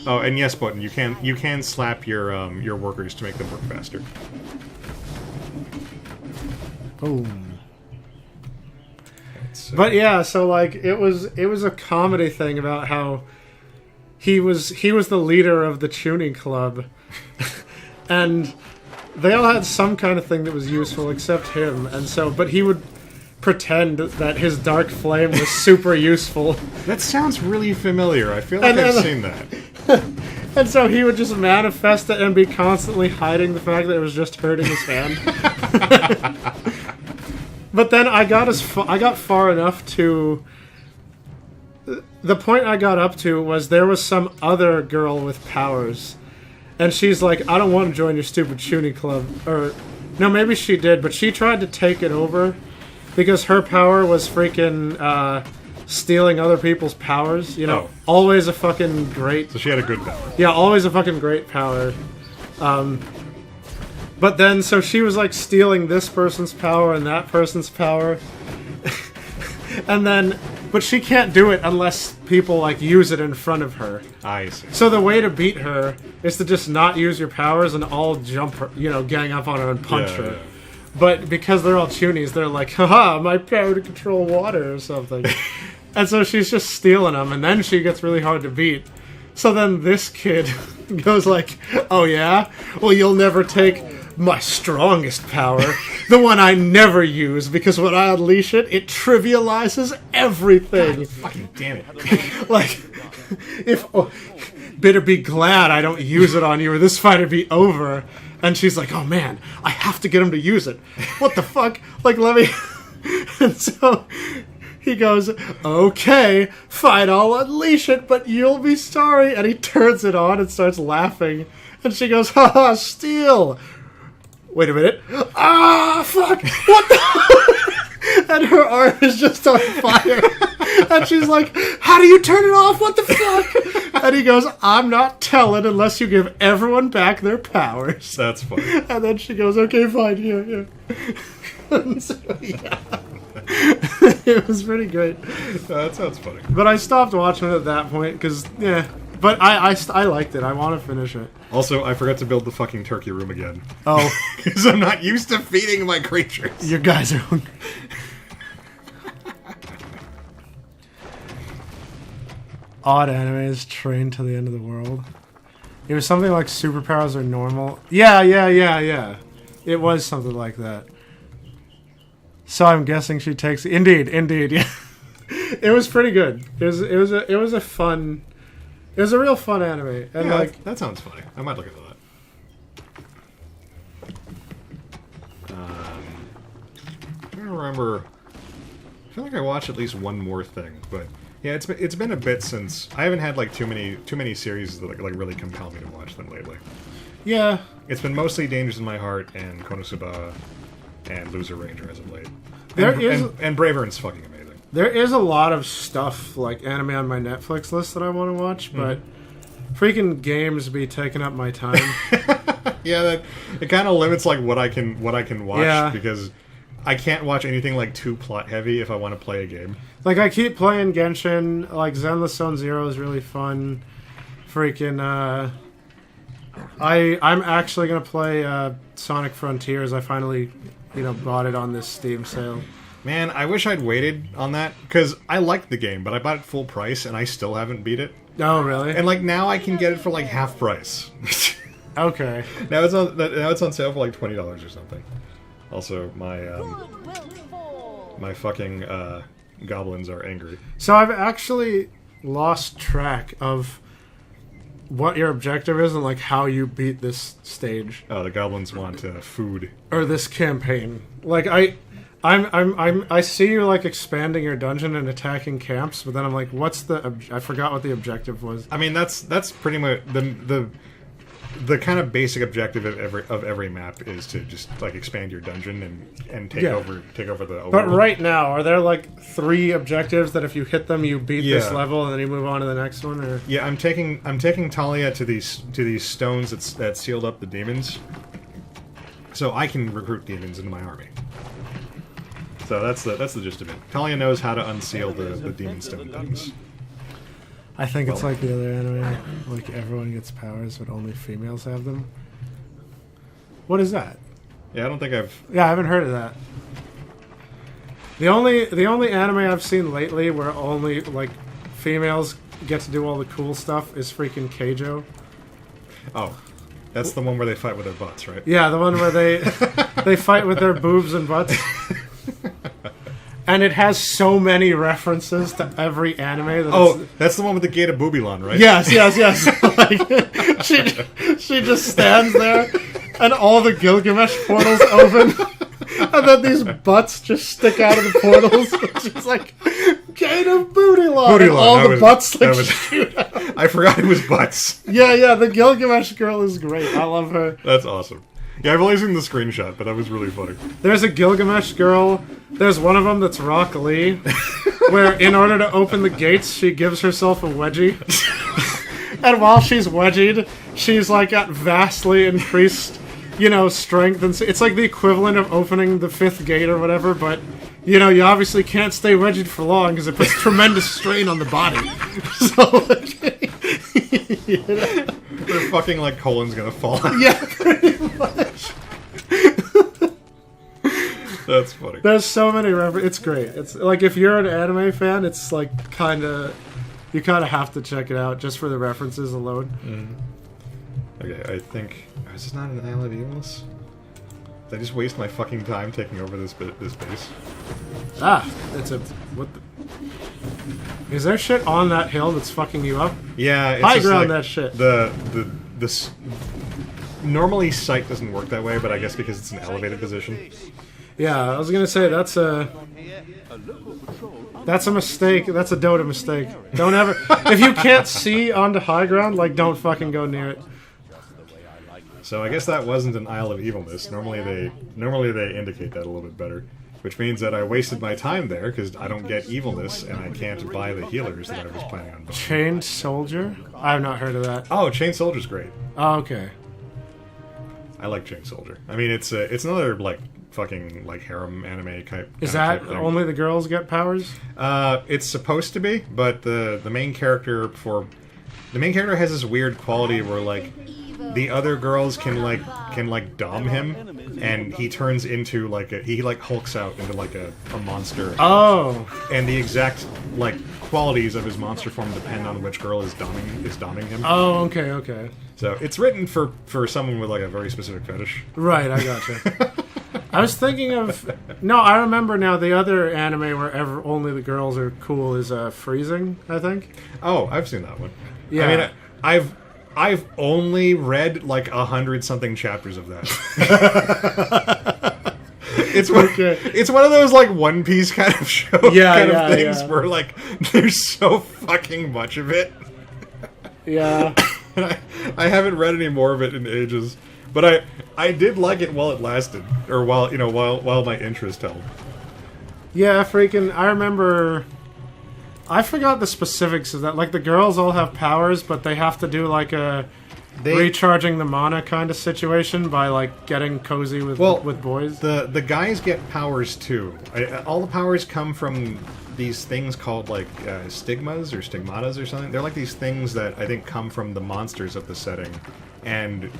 Oh, and yes, Button, you can slap your workers to make them work faster. Boom. But yeah, so like it was a comedy thing about how he was the leader of the tuning club, and they all had some kind of thing that was useful except him, and so but he would pretend that his dark flame was super useful. That sounds really familiar. I feel like I've seen that. And so he would just manifest it and be constantly hiding the fact that it was just hurting his hand. But then I got far enough to... The point I got up to was there was some other girl with powers. And she's like, I don't want to join your stupid tuning club. Or, no, maybe she did, but she tried to take it over. Because her power was freaking stealing other people's powers. You know, always a fucking great... So she had a good power. Yeah, always a fucking great power. But then, so she was like stealing this person's power and that person's power. And then, but she can't do it unless people like use it in front of her. I see. So the way to beat her is to just not use your powers and all jump her, gang up on her and punch her. Yeah. But because they're all Chunies, they're like, haha, my power to control water or something. And so she's just stealing them, and then she gets really hard to beat. So then this kid goes like, oh yeah? Well, you'll never take my strongest power, the one I never use, because when I unleash it, it trivializes everything. God, fucking damn it. Like, better be glad I don't use it on you or this fight would be over. And she's like, oh man, I have to get him to use it. What the fuck? Like, let me... And so he goes, okay, fine, I'll unleash it, but you'll be sorry. And he turns it on and starts laughing. And she goes, haha, steal. Wait a minute. Ah, fuck! What the? And her arm is just on fire. And she's like, how do you turn it off? What the fuck? And he goes, I'm not telling unless you give everyone back their powers. That's funny. And then she goes, okay, fine, here. And so, yeah. It was pretty great. That sounds funny. But I stopped watching it at that point because, yeah. But I liked it. I want to finish it. Also, I forgot to build the fucking turkey room again. Oh. Because I'm not used to feeding my creatures. You guys are hungry. Odd animes trained to the end of the world. It was something like superpowers are normal. Yeah. It was something like that. So I'm guessing she takes... Indeed, yeah. It was pretty good. It was a fun... It was a real fun anime. And yeah, that sounds funny. I might look into that. I don't remember... I feel like I watched at least one more thing, but... Yeah, it's been a bit since... I haven't had, like, too many series that, like really compel me to watch them lately. Yeah. It's been mostly Dangers in My Heart and Konosuba and Loser Ranger as of late. And Braveheart's fucking amazing. There is a lot of stuff, like, anime on my Netflix list that I want to watch, but freaking games be taking up my time. Yeah, it kind of limits, like, what I can watch, because I can't watch anything, like, too plot-heavy if I want to play a game. Like, I keep playing Genshin, like, Zenless Zone Zero is really fun. Freaking, I'm actually going to play Sonic Frontiers. I finally, bought it on this Steam sale. Man, I wish I'd waited on that, because I liked the game, but I bought it full price, and I still haven't beat it. Oh, really? And, like, now I can get it for, like, half price. Okay. Now it's on sale for, like, $20 or something. Also, my fucking, goblins are angry. So I've actually lost track of what your objective is and, like, how you beat this stage. Oh, the goblins want, food. Or this campaign. Like, I see you, like, expanding your dungeon and attacking camps, but then I'm like, what's the... I forgot what the objective was. I mean, that's pretty much the kind of basic objective of every map is to just like expand your dungeon and take over the overworld. But right now, are there like 3 objectives that if you hit them, you beat this Yeah. level and then you move on to the next one? Or Yeah, I'm taking Talia to these stones that sealed up the demons, so I can recruit demons into my army. So that's the gist of it. Talia knows how to unseal the demon stone things. I think it's like the other anime, like everyone gets powers, but only females have them. What is that? Yeah, I don't think I've. Yeah, I haven't heard of that. The only anime I've seen lately where only like females get to do all the cool stuff is freaking Keijo. Oh, that's the one where they fight with their butts, right? Yeah, the one where they they fight with their boobs and butts. And it has so many references to every anime. That Oh, that's the one with the gate of Boobilon, right? Yes. Like, she just stands there, and all the Gilgamesh portals open, and then these butts just stick out of the portals. And she's like, "Gate of Bootylon," and all the butts like shoot out. I forgot it was butts. Yeah. The Gilgamesh girl is great. I love her. That's awesome. Yeah, I've only seen the screenshot, but that was really funny. There's a Gilgamesh girl. There's one of them that's Rock Lee, where in order to open the gates, she gives herself a wedgie. And while she's wedgied, she's like got vastly increased, strength. And it's like the equivalent of opening the 5th gate or whatever, but, you obviously can't stay wedgied for long because it puts tremendous strain on the body. So, Their fucking, like, colon's gonna fall out. yeah, pretty much. That's funny. There's so many references. It's great. It's like if you're an anime fan, it's like you kind of have to check it out just for the references alone. Okay, I think is this not an Isle of Evilness? Did I just waste my fucking time taking over this base? It's a what? Is there shit on that hill that's fucking you up? Yeah, it's High just ground like that shit. This normally sight doesn't work that way, but I guess because it's an elevated position. Yeah, I was gonna say that's a mistake. That's a Dota mistake. Don't ever. If you can't see onto high ground, like don't fucking go near it. So I guess that wasn't an Isle of Evilness. Normally they indicate that a little bit better, which means that I wasted my time there because I don't get evilness and I can't buy the healers that I was planning on buying. Chained Soldier? I have not heard of that. Oh, Chain Soldier's great. Oh, okay. I like Chain Soldier. I mean, it's another like fucking like harem anime type. Is kind that of thing. only the girls get powers? It's supposed to be, but the main character has this weird quality where like the other girls can dom him, and he turns into like he hulks out into like a monster. Oh. And the exact like qualities of his monster form depend on which girl is doming him. Oh, okay. So it's written for someone with like a very specific fetish. Right, I gotcha. I was thinking of... No, I remember now the other anime where only the girls are cool is Freezing, I think. Oh, I've seen that one. Yeah. I mean, I've only read like 100-something chapters of that. It's one of those like One Piece kind of show of things where like there's so fucking much of it. Yeah. And I haven't read any more of it in ages. But I did like it while it lasted, or while my interest held. Yeah, freaking! I remember. I forgot the specifics of that. Like the girls all have powers, but they have to do like a recharging the mana kind of situation by like getting cozy with boys. The guys get powers too. All the powers come from these things called like stigmas or stigmatas or something. They're like these things that I think come from the monsters of the setting, and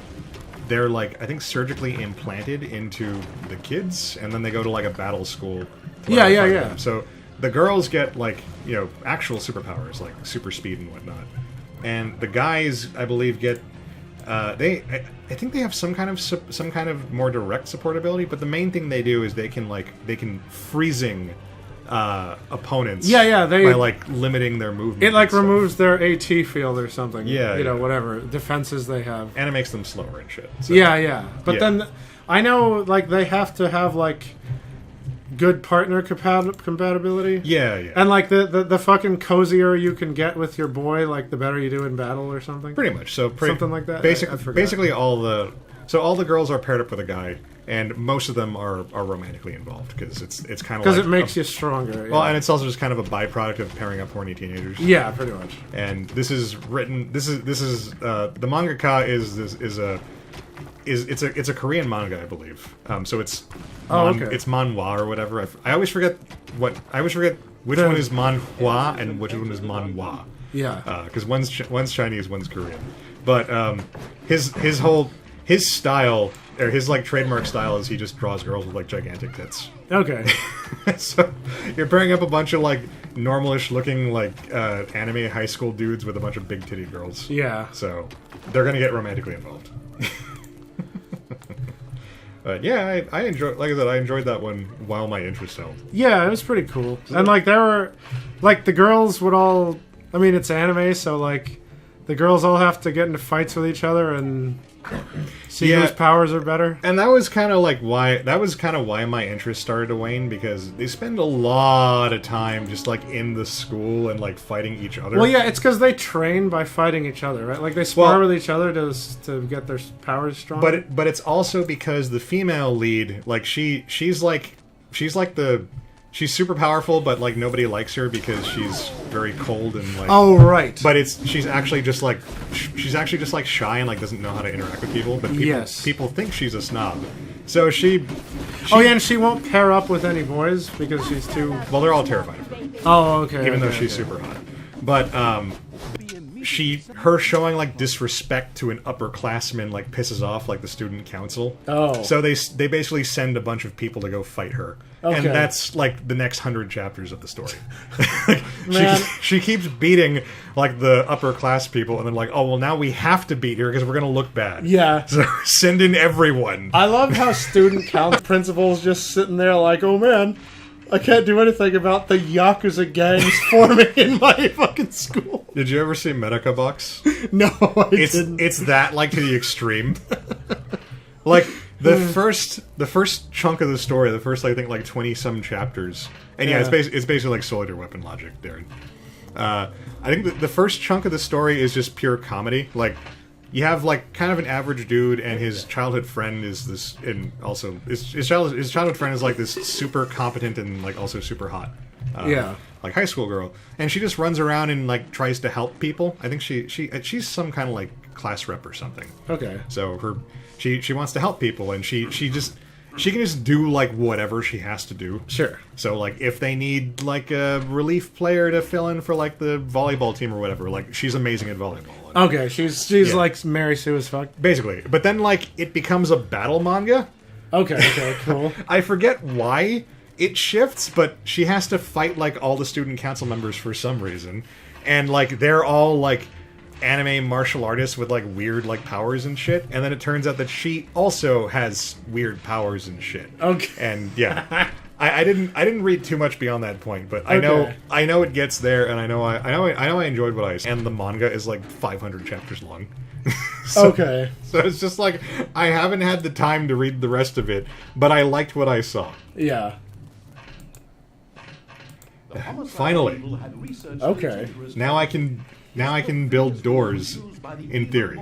they're like I think surgically implanted into the kids, and then they go to like a battle school Yeah, whenever I yeah, fight yeah. them. So the girls get like actual superpowers like super speed and whatnot, and the guys I believe get I think they have some kind of more direct support ability, but the main thing they do is they can freezing opponents. Yeah, by like limiting their movement. It like and stuff. removes their AT field or something. Yeah, you know, yeah. whatever defenses they have. and it makes them slower and shit. So. Yeah. But Yeah. then I know like they have to have like good partner compatibility. Yeah. And like the fucking cozier you can get with your boy, like the better you do in battle or something. Pretty much. So Something like that? I forgot. Basically, all the girls are paired up with a guy, and most of them are romantically involved because it's kind of Because like it makes you stronger. Yeah. well, and it's also just kind of a byproduct of pairing up horny teenagers. Yeah, pretty much. And this is written. This is the mangaka it's a Korean manga, I believe. So it's okay. it's manhwa or whatever. I always forget which one is manhwa and which one is manhwa. Yeah. Because one's Chinese, one's Korean. But his style or his like trademark style is he just draws girls with like gigantic tits. Okay. So you're pairing up a bunch of like normalish looking like anime high school dudes with a bunch of big titty girls. Yeah. So they're gonna get romantically involved. But yeah, I enjoyed. Like I said, I enjoyed that one while my interest held. Yeah, it was pretty cool. And like there were like the girls would all I mean it's anime, so like the girls all have to get into fights with each other and see Yeah. whose powers are better. And that was kind of why my interest started to wane, because they spend a lot of time just like in the school and like fighting each other. Well, yeah, it's because they train by fighting each other, right? Like they spar Well- with each other to get their powers strong. But it's also because the female lead, like she's super powerful, but like nobody likes her because she's very cold and like. oh right. But she's actually just like shy and like doesn't know how to interact with people. But Yes. people think she's a snob. So she oh yeah, and she won't pair up with any boys because she's too. well, they're all terrified of her, Oh okay. even though okay, she's okay. super hot. But her showing like disrespect to an upperclassman like pisses off like the student council. Oh. So they basically send a bunch of people to go fight her. And Okay. that's like the next 100 chapters of the story. Man. she keeps beating like the upper class people, and then like, oh well, now we have to beat her because we're gonna look bad. Yeah. So send in everyone. I love how student council principals just sitting there like, oh man, I can't do anything about the Yakuza gangs forming in my fucking school. Did you ever see Medica Box? No, I didn't. It's that like to the extreme. Like the first chunk of the story, the first I think like 20 some chapters, and yeah, Yeah. it's basically like soldier weapon logic, Darren. I think the first chunk of the story is just pure comedy. Like you have like kind of an average dude, and his childhood friend is this, and also his childhood friend is like this super competent and like also super hot. Yeah. Like high school girl, and she just runs around and like tries to help people. I think she's some kind of like class rep or something. Okay. So she wants to help people, and she can just do like whatever she has to do. Sure. So like if they need like a relief player to fill in for like the volleyball team or whatever, like she's amazing at volleyball. Okay, she's Yeah. like Mary Sue as fuck. Basically, but then like it becomes a battle manga. Okay, cool. I forget why it shifts, but she has to fight like all the student council members for some reason, and like they're all like anime martial artists with like weird like powers and shit, and then it turns out that she also has weird powers and shit. Okay. And yeah, I didn't read too much beyond that point, but I know it gets there, and I know I enjoyed what I saw. And the manga is like 500 chapters long. Okay. So it's just like I haven't had the time to read the rest of it, but I liked what I saw. Yeah. The homicide Finally. people had researched Okay. dangerous Now I can build doors in theory.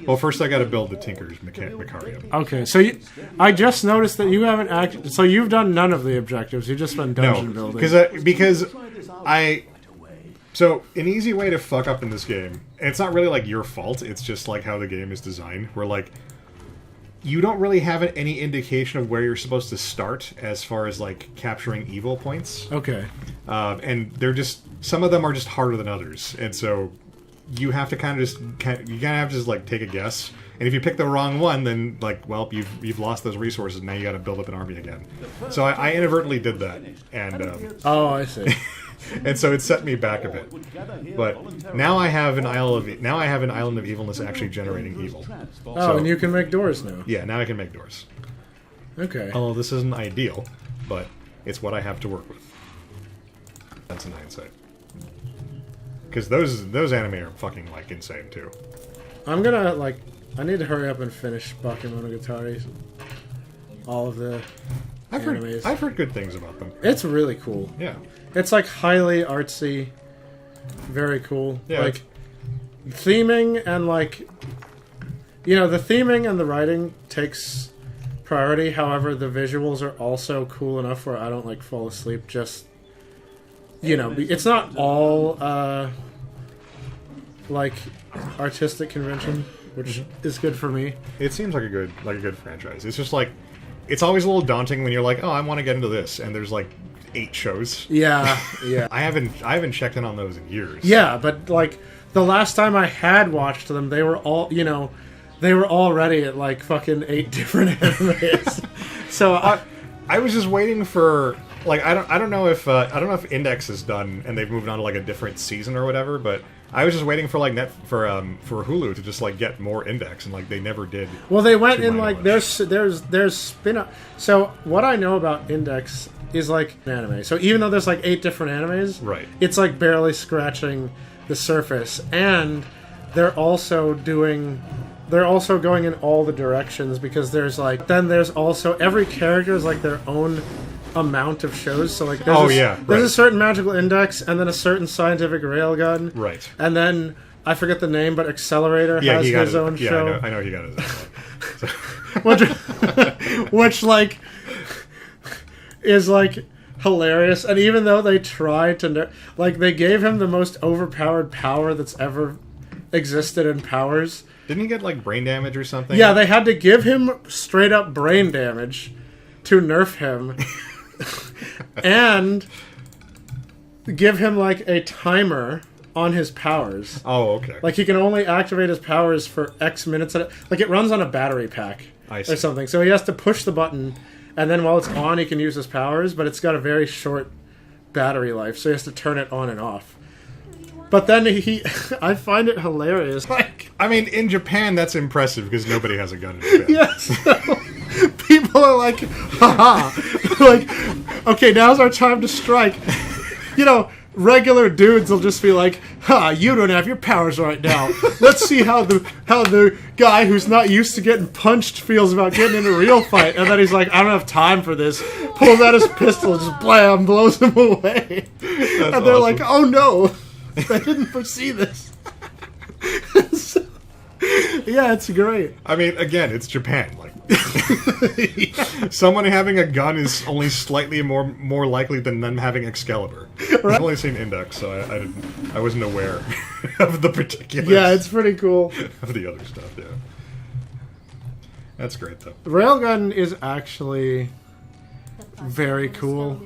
Well, first I got to build the Tinker's Macarium. Okay, so I just noticed that you haven't actually. So you've done none of the objectives. You've just been dungeon No, building. because so an easy way to fuck up in this game, and it's not really like your fault. It's just like how the game is designed. Where like you don't really have any indication of where you're supposed to start as far as like capturing evil points. Okay. And they're just some of them are just harder than others, and so you have to kind of have to just like take a guess. And if you pick the wrong one, then like, well, you've lost those resources. Now you got to build up an army again. So I inadvertently did that, and Oh, I see. and so it set me back a bit. But now I have an island of evilness actually generating evil. Oh, So- and you can make doors now. Yeah, now I can make doors. Okay. Although this isn't ideal, but it's what I have to work with. That's in hindsight. Because those anime are fucking like insane too. I'm gonna like. I need to hurry up and finish Bakemonogatari. All of the animes. I've heard good things about them. It's really cool. Yeah. It's like highly artsy, very cool. Yeah. Like theming and like, you know, the theming and the writing takes priority. However, the visuals are also cool enough where I don't like fall asleep. Just, you know, it's not all like artistic convention, which is good for me. It seems like a good franchise. It's just like it's always a little daunting when you're like, oh, I want to get into this, and there's like 8 shows. Yeah, yeah. I haven't checked in on those in years. Yeah, but like the last time I had watched them, they were all, you know, they were already at like fucking 8 different animes. So I was just waiting for like I don't know if Index is done and they've moved on to like a different season or whatever, but I was just waiting for like for Hulu to just like get more Index, and like they never did. well, they went to in my like knowledge. there's spin-off. So what I know about Index is like an anime. So even though there's like 8 different animes, Right. it's like barely scratching the surface, and they're also going in all the directions because there's like there's also every character is like their own amount of shows. So like there's there's right. a certain magical index and then a certain scientific railgun. Right. And then I forget the name, but Accelerator Yeah, has he got his own yeah, show. I know he got his own. which like is like hilarious. And even though they tried to like they gave him the most overpowered power that's ever existed in powers. Didn't he get like brain damage or something? Yeah, they had to give him straight up brain damage to nerf him and give him like a timer on his powers. Oh, okay. Like he can only activate his powers for X minutes at a, like it runs on a battery pack I see. or something. So he has to push the button and then while it's on he can use his powers, but it's got a very short battery life, so he has to turn it on and off. But then he I find it hilarious. Like I mean, in Japan, that's impressive because nobody has a gun in Japan. yes. So, people are like, haha. Like, okay, now's our time to strike. You know, regular dudes will just be like, ha, you don't have your powers right now. Let's see how the guy who's not used to getting punched feels about getting in a real fight. And then he's like, I don't have time for this. Pulls out his pistol, just blam, blows him away. And they're awesome. like, oh no, I didn't foresee this. So, yeah, it's great. I mean, again, it's Japan. Like, someone having a gun is only slightly more likely than them having Excalibur. I've only seen Index, so I wasn't aware of the particulars. Yeah, it's pretty cool. of the other stuff. Yeah, that's great though. Railgun is actually very cool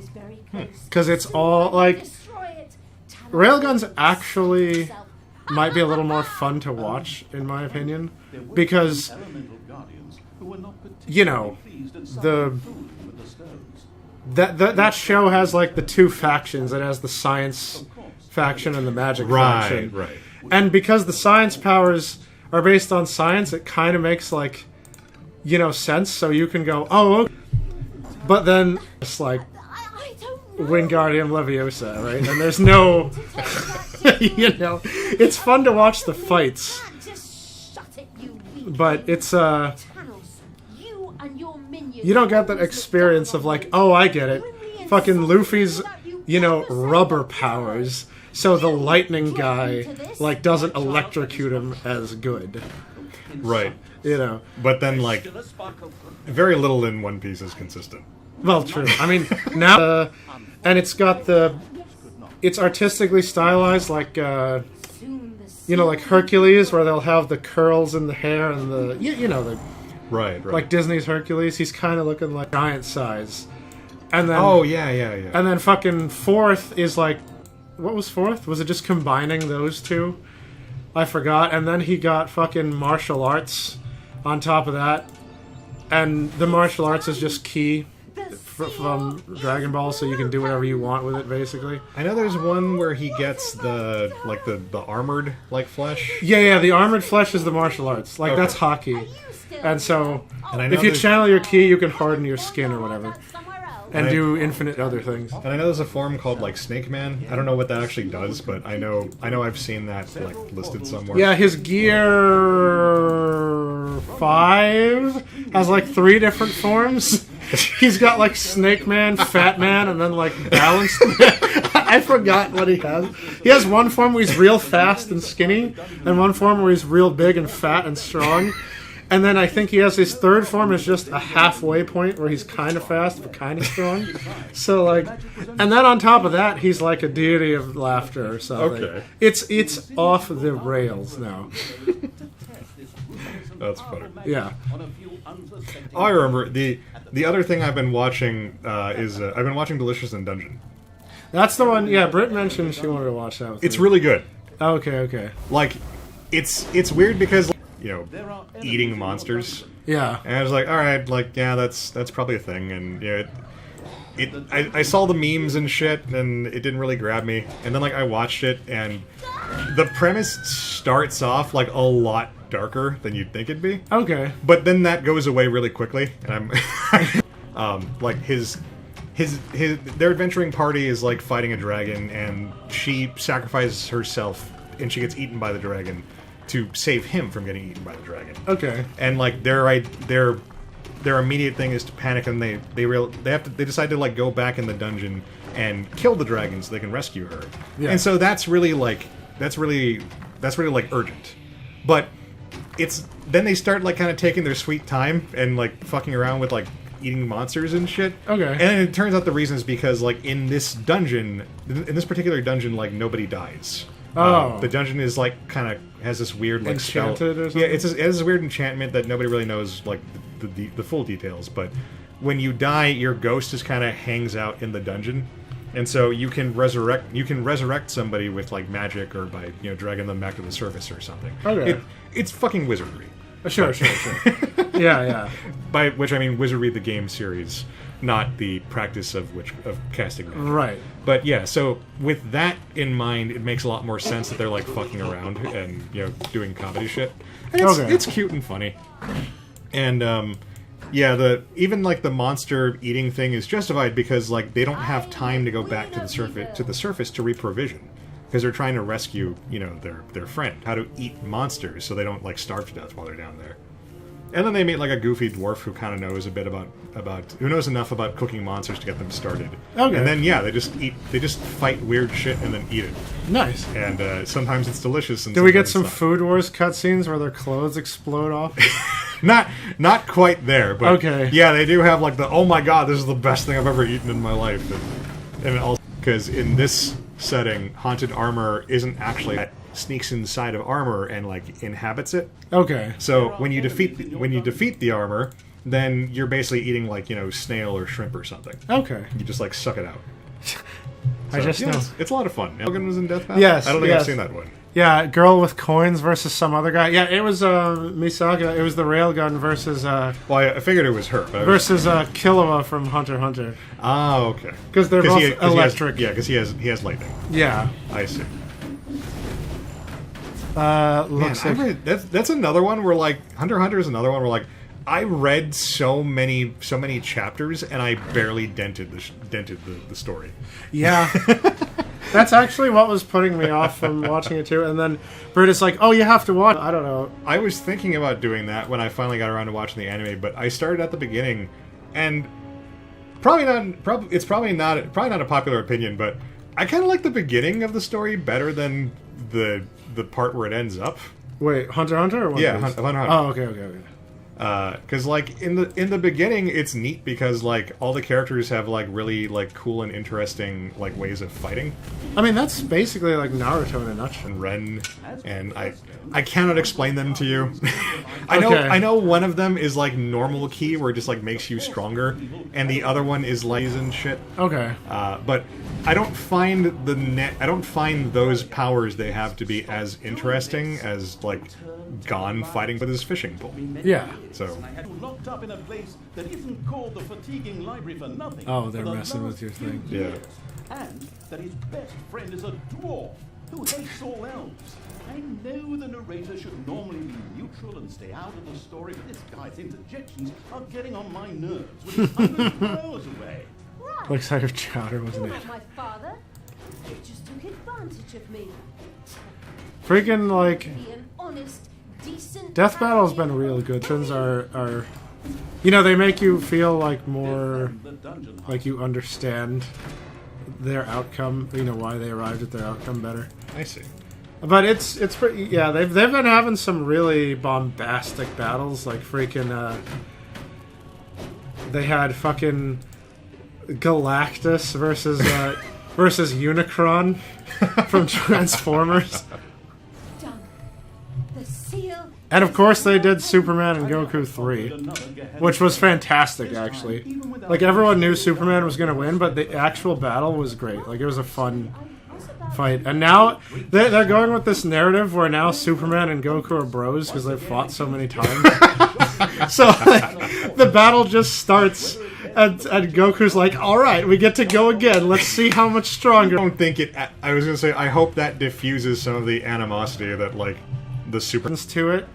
because it's all like Railgun's actually might be a little more fun to watch in my opinion because Elemental guardians who were not you know particularly pleased at some the food with the stones. that show has like the 2 factions. It has the science faction and the magic faction. Right. And because the science powers are based on science, it kind of makes like, you know, sense. So you can go, oh, okay. But then it's like I don't know. Wingardium Leviosa, right? And there's no, you know, it's fun to watch the fights, Just shut it, you weak but it's Tanos, you and your minions you don't get that experience of like, oh, I get it. Fucking Luffy's, you know, rubber powers. So the lightning guy like doesn't electrocute him as good, Right. you know. But then, like, very little in One Piece is consistent. Well, true. I mean, now, and it's got it's artistically stylized, like, you know, like Hercules, where they'll have the curls in the hair and the, you know, the Right. like Disney's Hercules. He's kind of looking like giant size. And then, Oh yeah. and then fucking fourth is like, what was fourth? Was it just combining those two? I forgot. And then he got fucking martial arts on top of that. And the martial arts is just key from Dragon Ball, so you can do whatever you want with it, basically. I know there's one where he gets the armored like flesh. Yeah, the armored flesh is the martial arts. Like, Okay. that's hockey. And so, And I know if you there's- channel your ki, you can harden your skin or whatever. And And I- do infinite other things. And I know there's a form called like Snake Man. I don't know what that actually does, but I know I've seen that like listed somewhere. Yeah, his gear 5 has like 3 different forms. He's got like Snake Man, Fat Man, and then like Balanced Man. I forgot what he has. He has one form where he's real fast and skinny, and one form where he's real big and fat and strong. And then I think he has his third form is just a halfway point where he's kind of fast but kind of strong. So like, and then on top of that, he's like a deity of laughter or something. Okay. It's off the rails now. That's funny. Yeah. Oh, I remember the other thing I've been watching is I've been watching Delicious in Dungeon. That's the one. Yeah, Britt mentioned she wanted to watch that. With It's me. really good. Okay. Like, it's weird because eating monsters. Yeah. And I was like, all right, like yeah, that's probably a thing, and I saw the memes and shit, and it didn't really grab me. And then like I watched it, and the premise starts off like a lot darker than you'd think it'd be. Okay. But then that goes away really quickly, and I'm like their adventuring party is like fighting a dragon, and she sacrifices herself, and she gets eaten by the dragon to save him from getting eaten by the dragon. Okay. And like their immediate thing is to panic, and they decide to like go back in the dungeon and kill the dragon so they can rescue her. Yeah. And so that's really like urgent. But then they start like kind of taking their sweet time and like fucking around with like eating monsters and shit. Okay. And then it turns out the reason is because like in this particular dungeon, like nobody dies. Oh. The dungeon is like kind of has this weird like Enchanted spell. or something? Yeah, it has this weird enchantment that nobody really knows like the full details. But when you die, your ghost just kind of hangs out in the dungeon, and so you can resurrect somebody with like magic or by dragging them back to the surface or something. Okay. It's fucking wizardry. Sure. Yeah. By which I mean wizardry, the game series, not the practice of casting magic. Right. But yeah, so with that in mind, it makes a lot more sense that they're like fucking around and doing comedy shit. And it's cute and funny. And even like the monster eating thing is justified because like they don't have time to go back to the surface to reprovision because they're trying to rescue their friend, how to eat monsters so they don't like starve to death while they're down there. And then they meet like a goofy dwarf who kind of knows a bit about who knows enough about cooking monsters to get them started. Okay. And then they just fight weird shit and then eat it. Nice. And sometimes it's delicious. And Do we get sometimes some it's Food Wars cutscenes where their clothes explode off? not quite there, but okay. Yeah, they do have like the oh my god, this is the best thing I've ever eaten in my life, and also because in this setting, haunted armor isn't actually that sneaks inside of armor and like inhabits it. Okay. So when you defeat the armor, then you're basically eating like snail or shrimp or something. Okay. You just like suck it out. I just know. It's a lot of fun. Logan was in Death Path? Yes. I don't think yes. I've seen that one. Yeah, girl with coins versus some other guy. Yeah, it was Misaga. It was the railgun versus Well, I figured it was her. But versus Killua from Hunter x Hunter. Oh, okay. Because they're both electric. Because he has lightning. Yeah. I see. Looks like That's another one where like Hunter x Hunter is another one where like I read so many chapters and I barely dented the story. Yeah. That's actually what was putting me off from watching it too. And then Britt is like, "Oh, you have to watch." I don't know. I was thinking about doing that when I finally got around to watching the anime, but I started at the beginning, and it's probably not a popular opinion, but I kind of like the beginning of the story better than the part where it ends up. Wait, Hunter x Hunter or One Yeah, Piece? Hunter x Hunter. Oh, okay. Because like in the beginning, it's neat because like all the characters have like really like cool and interesting like ways of fighting. I mean, that's basically like Naruto in a nutshell. And Ren, and I cannot explain them to you. Okay. I know one of them is like normal ki, where it just like makes you stronger, and the other one is lays and shit. Okay. But I don't find I don't find those powers they have to be as interesting as like Gon fighting with his fishing pole. Yeah. So Locked up in a place that isn't called the fatiguing library for nothing. Oh, they're for the messing with last your few thing. Yeah. years. And that his best friend is a dwarf who hates all elves. I know the narrator should normally be neutral and stay out of the story, but this guy's interjections are getting on my nerves when he's hundreds of miles away. Right. Looks like of Chowder, You're wasn't it? not my father. You just took advantage of me. Freaking like Be an honest, decent. Death Battle's family. been really good. Trends are, you know, they make you feel like more The dungeon like you understand their outcome. You know why they arrived at their outcome better. I see. But it's pretty. Yeah, they've been having some really bombastic battles. Like freaking. They had fucking Galactus versus Unicron from Transformers. Done. The seal. And of course they did Superman and Goku 3, which was fantastic actually. Like everyone knew Superman was going to win, but the actual battle was great. Like it was a fun fight. And now they're going with this narrative where now Superman and Goku are bros because they've fought so many times. So like, the battle just starts and Goku's like, all right, we get to go again. Let's see how much stronger. I don't think it. I was gonna say I hope that diffuses some of the animosity that like the super. To it.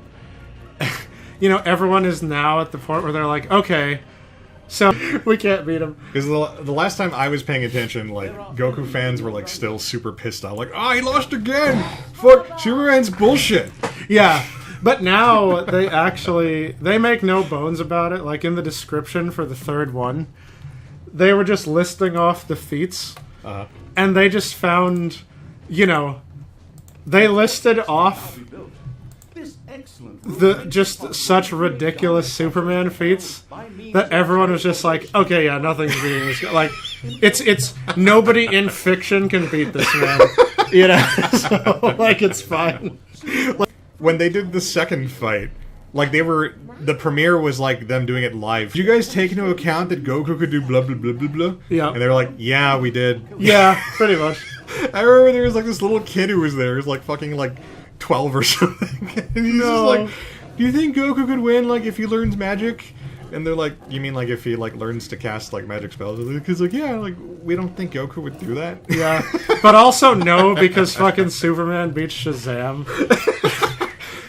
You know, everyone is now at the point where they're like, okay, so we can't beat him. Because the last time I was paying attention, like Goku fans were like still super pissed off, like, oh, he lost again. Fuck, Superman's bullshit. Yeah, but now they make no bones about it. Like in the description for the third one, they were just listing off the feats, and they just found, you know, they listed off This excellent the just such ridiculous Superman feats that everyone was just like, okay, yeah, nothing's beating this guy. Like, it's nobody in fiction can beat this man, you know. So like, it's fine. When they did the second fight, like the premiere was like them doing it live. Did you guys take into account that Goku could do blah blah blah blah blah? Yeah. And they were like, yeah, we did. Yeah, pretty much. I remember there was like this little kid who was there. He was like fucking like 12 or something. And he's just like, do you think Goku could win like if he learns magic? And they're like, you mean like if he like learns to cast like magic spells? Because like, yeah, like we don't think Goku would do that. Yeah, but also no, because fucking Superman beats Shazam.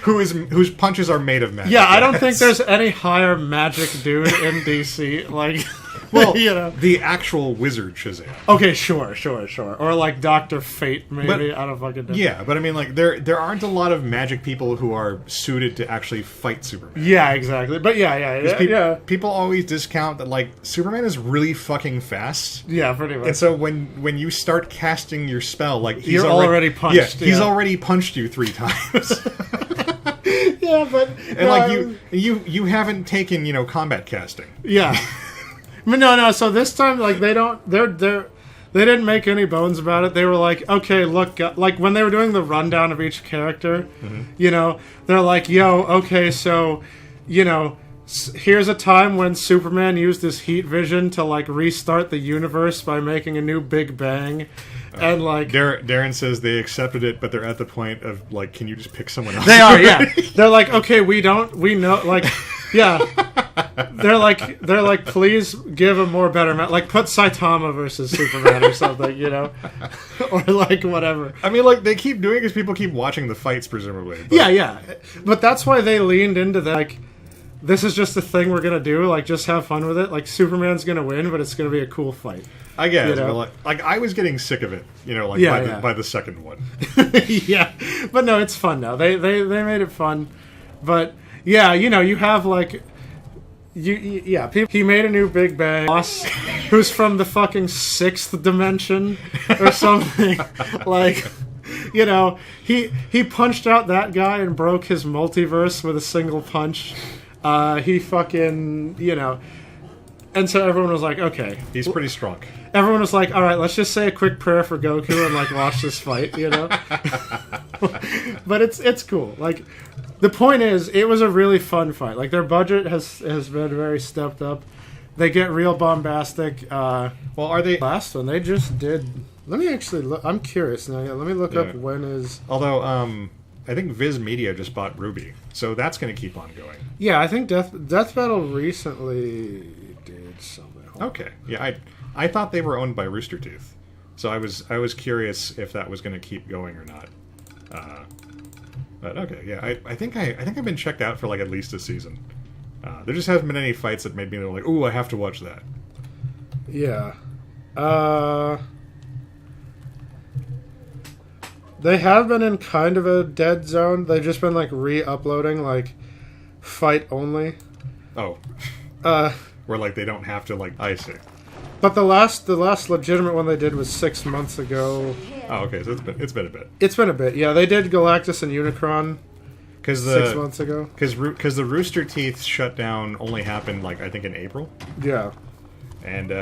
Whose punches are made of magic. Yeah, I don't think there's any higher magic dude in DC. Like, well, you know, the actual wizard Shazam. okay, sure, or like Dr. Fate, maybe. But- I don't fucking know. Yeah, but I mean, like there aren't a lot of magic people who are suited to actually fight Superman. Yeah, exactly. But yeah. People always discount that like Superman is really fucking fast. Yeah, pretty much. And so when you start casting your spell, like he's You're already punched, Yeah, he's yeah. already punched you 3 times. yeah, but And like you haven't taken, you know, combat casting. yeah. But no. So this time, like they didn't make any bones about it. They were like, okay, look, like when they were doing the rundown of each character, you know, they're like, yo, okay, so, you know, here's a time when Superman used his heat vision to like restart the universe by making a new Big Bang. And like Darren says they accepted it, but they're at the point of like, can you just pick someone else? they are, yeah. They're like, okay, we know, like, yeah. They're like, please give a more better match. Like, put Saitama versus Superman or something, you know, or like whatever. I mean, like they keep doing it because people keep watching the fights, presumably. But Yeah. But that's why they leaned into that. Like, this is just a thing we're gonna do. Like, just have fun with it. Like, Superman's gonna win, but it's gonna be a cool fight. I guess, You know? but like I was getting sick of it, you know, like Yeah, by the second one. Yeah, but no, it's fun now. They made it fun, but yeah, you know, you have like. He made a new Big Bang boss who's from the fucking 6th dimension or something. Like, you know, he punched out that guy and broke his multiverse with a single punch. He fucking, you know. And so everyone was like, okay. He's pretty strong. Everyone was like, all right, let's just say a quick prayer for Goku and like watch this fight, you know. But it's cool. Like, the point is, it was a really fun fight. Like, their budget has been very stepped up. They get real bombastic. Well, are they? Last one they just did. Let me actually look. I'm curious now. Yeah, let me look up Yeah. when is. Although, I think Viz Media just bought Ruby, so that's going to keep on going. Yeah, I think Death Battle recently did something. Okay, yeah, I thought they were owned by Rooster Teeth, so I was curious if that was going to keep going or not. But okay, yeah, I think I've been checked out for like at least a season. There just haven't been any fights that made me like, ooh, I have to watch that. Yeah. They have been in kind of a dead zone. They've just been like re-uploading like fight only. Oh, where like they don't have to like. I see. But the last legitimate one they did was 6 months ago. Oh, okay, so it's been a bit. It's been a bit. Yeah, they did Galactus and Unicron Because 6 months ago. Because the Rooster Teeth shutdown only happened like I think in April, Yeah. and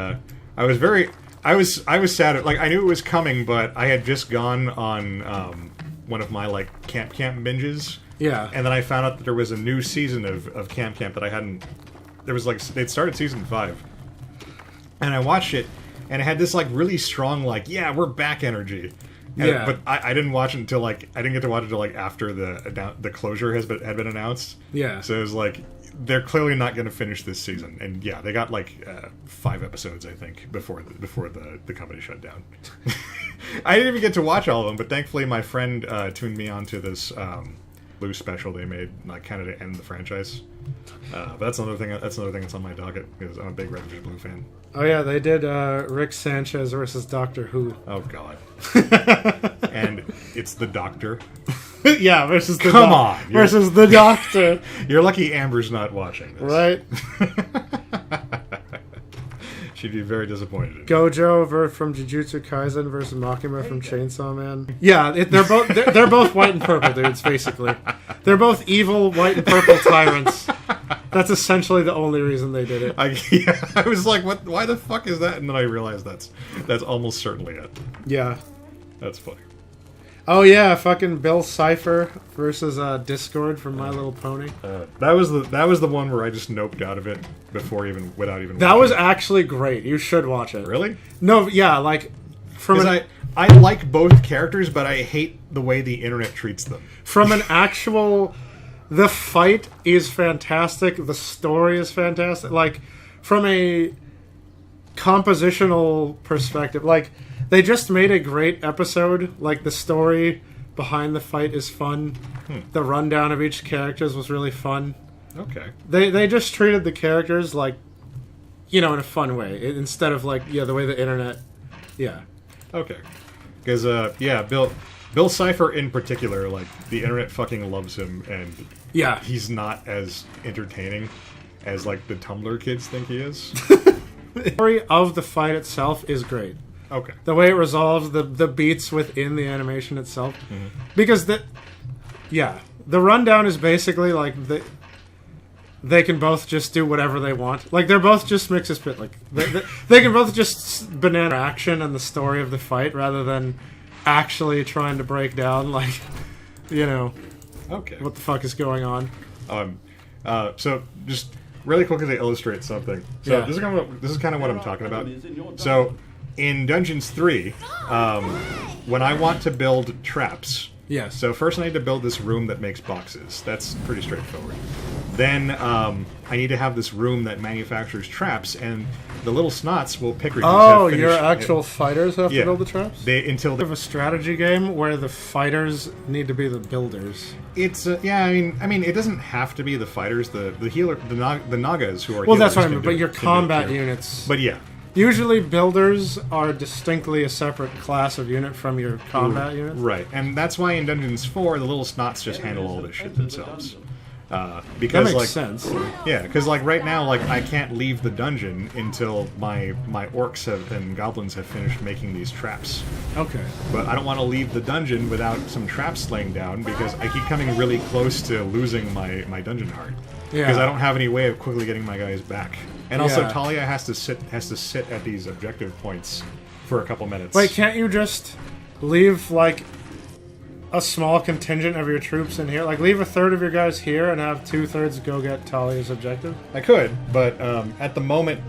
I was sad. Like I knew it was coming, but I had just gone on one of my like camp binges. Yeah. And then I found out that there was a new season of Camp that I hadn't. There was like they'd started season 5, and I watched it, and it had this like really strong like we're back energy. And, Yeah. But I didn't watch it until like I didn't get to watch it until like after the closure had been announced. Yeah. So it was like they're clearly not going to finish this season, and yeah, they got like 5 episodes I think before the company shut down. I didn't even get to watch all of them, but thankfully my friend tuned me on to this Blue special they made, like kind of to end the franchise. But that's another thing. That's another thing that's on my docket because I'm a big Red Fish Blue fan. Oh yeah, they did Rick Sanchez versus Doctor Who. Oh god. And it's the Doctor. Yeah, versus the Come on, you're- versus the Doctor, You're lucky Amber's not watching this. right? She'd be very disappointed. In Gojo from Jujutsu Kaisen versus Makima from Chainsaw Man. Yeah, they're both white and purple dudes. Basically, they're both evil white and purple tyrants. That's essentially the only reason they did it. I was like, "What? Why the fuck is that?" And then I realized that's almost certainly it. Yeah. That's funny. Oh yeah, fucking Bill Cipher versus Discord from My Little Pony. That was the one where I just noped out of it without even. That watching was it. actually great. You should watch it. Really? No, yeah, like from Because an, I like both characters, but I hate the way the internet treats them. from an actual. The fight is fantastic. The story is fantastic. Like from a compositional perspective, like they just made a great episode. Like the story behind the fight is fun. The rundown of each characters was really fun. Okay. They just treated the characters like, in a fun way instead of like the way the internet. Yeah. Okay. Because Bill Cipher in particular, like the internet fucking loves him, and Yeah. he's not as entertaining as like the Tumblr kids think he is. The story of the fight itself is great. Okay. The way it resolves the beats within the animation itself, because the rundown is basically like they can both just do whatever they want. Like they're both just mixes pit. Like they can both just banana action and the story of the fight rather than actually trying to break down like Okay. what the fuck is going on. So just really quickly to illustrate something. So Yeah. this is kind of what I'm talking about. So in Dungeons 3, when I want to build traps. Yes. So first I need to build this room that makes boxes. That's pretty straightforward. Then I need to have this room that manufactures traps, and the little snots will pick Oh, your actual fighters have Yeah. to build the traps? They until We have a strategy game where the fighters need to be the builders. it's I mean it doesn't have to be the fighters, the healer, the Nagas who are Well, that's healers what I can mean, do but it, your can do it combat too. units. But yeah. Usually builders are distinctly a separate class of unit from your combat units. Right, and that's why in Dungeons 4 the little snots just handle all this shit themselves. Because That makes like sense. yeah, because like right now like I can't leave the dungeon until my orcs and goblins have finished making these traps. Okay. But I don't want to leave the dungeon without some traps laying down because I keep coming really close to losing my dungeon heart. because Yeah. I don't have any way of quickly getting my guys back. And also, Yeah. Talia has to sit at these objective points for a couple minutes. Wait, can't you just leave like a small contingent of your troops in here? Like leave a third of your guys here and have 2/3 go get Talia's objective? I could, but at the moment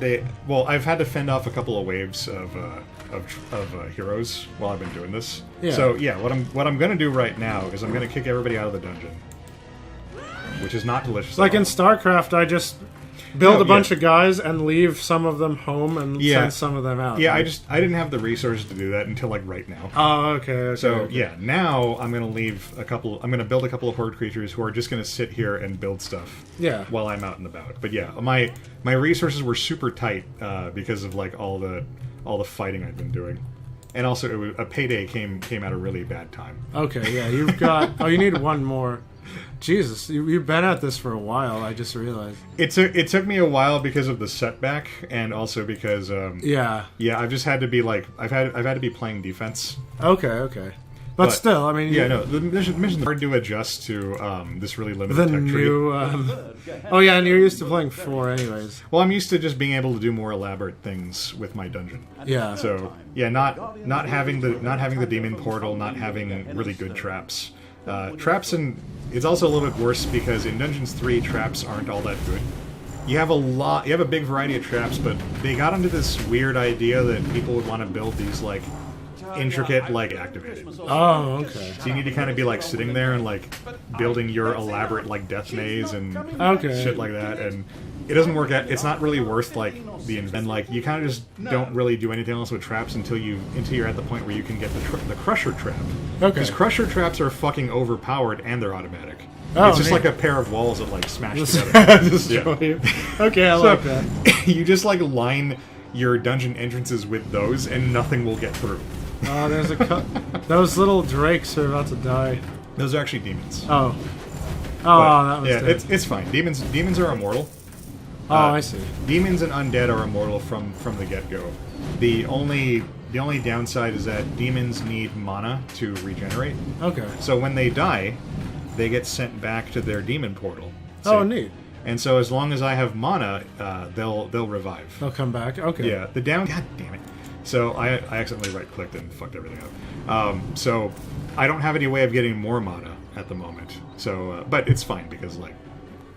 I've had to fend off a couple of waves of heroes while I've been doing this. Yeah. So yeah, what I'm gonna do right now is I'm gonna kick everybody out of the dungeon, which is not delicious. Like at in all. StarCraft, I just build No, a bunch yeah. of guys and leave some of them home and Yeah. send some of them out. Yeah, I didn't have the resources to do that until like right now. Oh, okay. So okay. yeah, now I'm gonna I'm gonna build a couple of horde creatures who are just gonna sit here and build stuff. Yeah. While I'm out and about. But yeah, my resources were super tight because of like all the fighting I've been doing, and also a payday came at a really bad time. Okay, yeah, you've got. Oh, you need one more. Jesus, you've been at this for a while. I just realized. It took me a while because of the setback, and also because Yeah. I've just had to be like I've had to be playing defense. Okay. But still, I mean, Yeah, no, the mission's hard to adjust to this really limited the tech tree. new. Oh yeah, and you're used to playing 4 anyways. Well, I'm used to just being able to do more elaborate things with my dungeon. Yeah. So yeah, not having the demon portal, not having really good traps. Traps, and it's also a little bit worse because in Dungeons 3, traps aren't all that good. You have a big variety of traps, but they got into this weird idea that people would want to build these like intricate like activated. Oh, okay. So you need to kind of be like sitting there and like building your elaborate like death maze and Okay. shit like that, and it doesn't work out. It's not really worth like and like you kind of just don't really do anything else with traps until you're at the point where you can get the crusher trap. Okay. Because crusher traps are fucking overpowered and they're automatic. Oh, it's just neat. like a pair of walls that like smash together. Destroy you. Okay, I So like that. you just like line your dungeon entrances with those, and nothing will get through. Oh, there's those little drakes are about to die. Those are actually demons. Oh. Oh, But, that was yeah, dead. it's fine. Demons are immortal. Oh, I see. Demons and undead are immortal from the get-go. The only downside is that demons need mana to regenerate. Okay. So when they die, they get sent back to their demon portal. Oh, See? neat. And so as long as I have mana, they'll revive. They'll come back. Okay. Yeah. God damn it. So I accidentally right-clicked and fucked everything up. So I don't have any way of getting more mana at the moment. So, but it's fine because like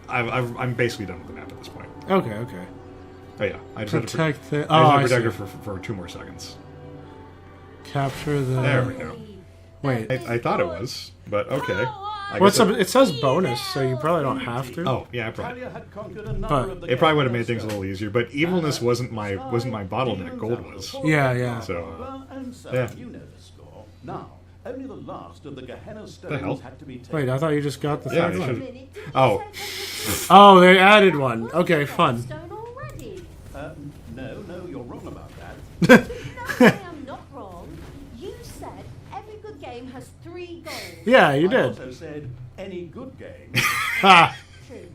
I'm basically done with the map at this point. Okay. Oh yeah, I just Protect the. had to, Oh, I I just had see. to protect her for 2 more seconds. Capture the. There we go. Wait. I thought it was, but okay. I What's guess up? It says bonus, so you probably don't have to. Oh yeah, I probably. Talia had conquered a number But- of the It probably would have made Gehenna things a little easier, but evilness wasn't my bottleneck. Gold was. Yeah. So Well, and so yeah. you know the score. Now, only the last of the Gehenna hell? stones had to be taken. Wait, I thought you just got the Yeah, third you one. should- Minute, did you Oh. say that Oh, they added one. Okay, fun. stone already? No, you're wrong about that. No, I am not wrong. You said every good game has 3 goals. Yeah, you I did. also said any good game. Ha! True.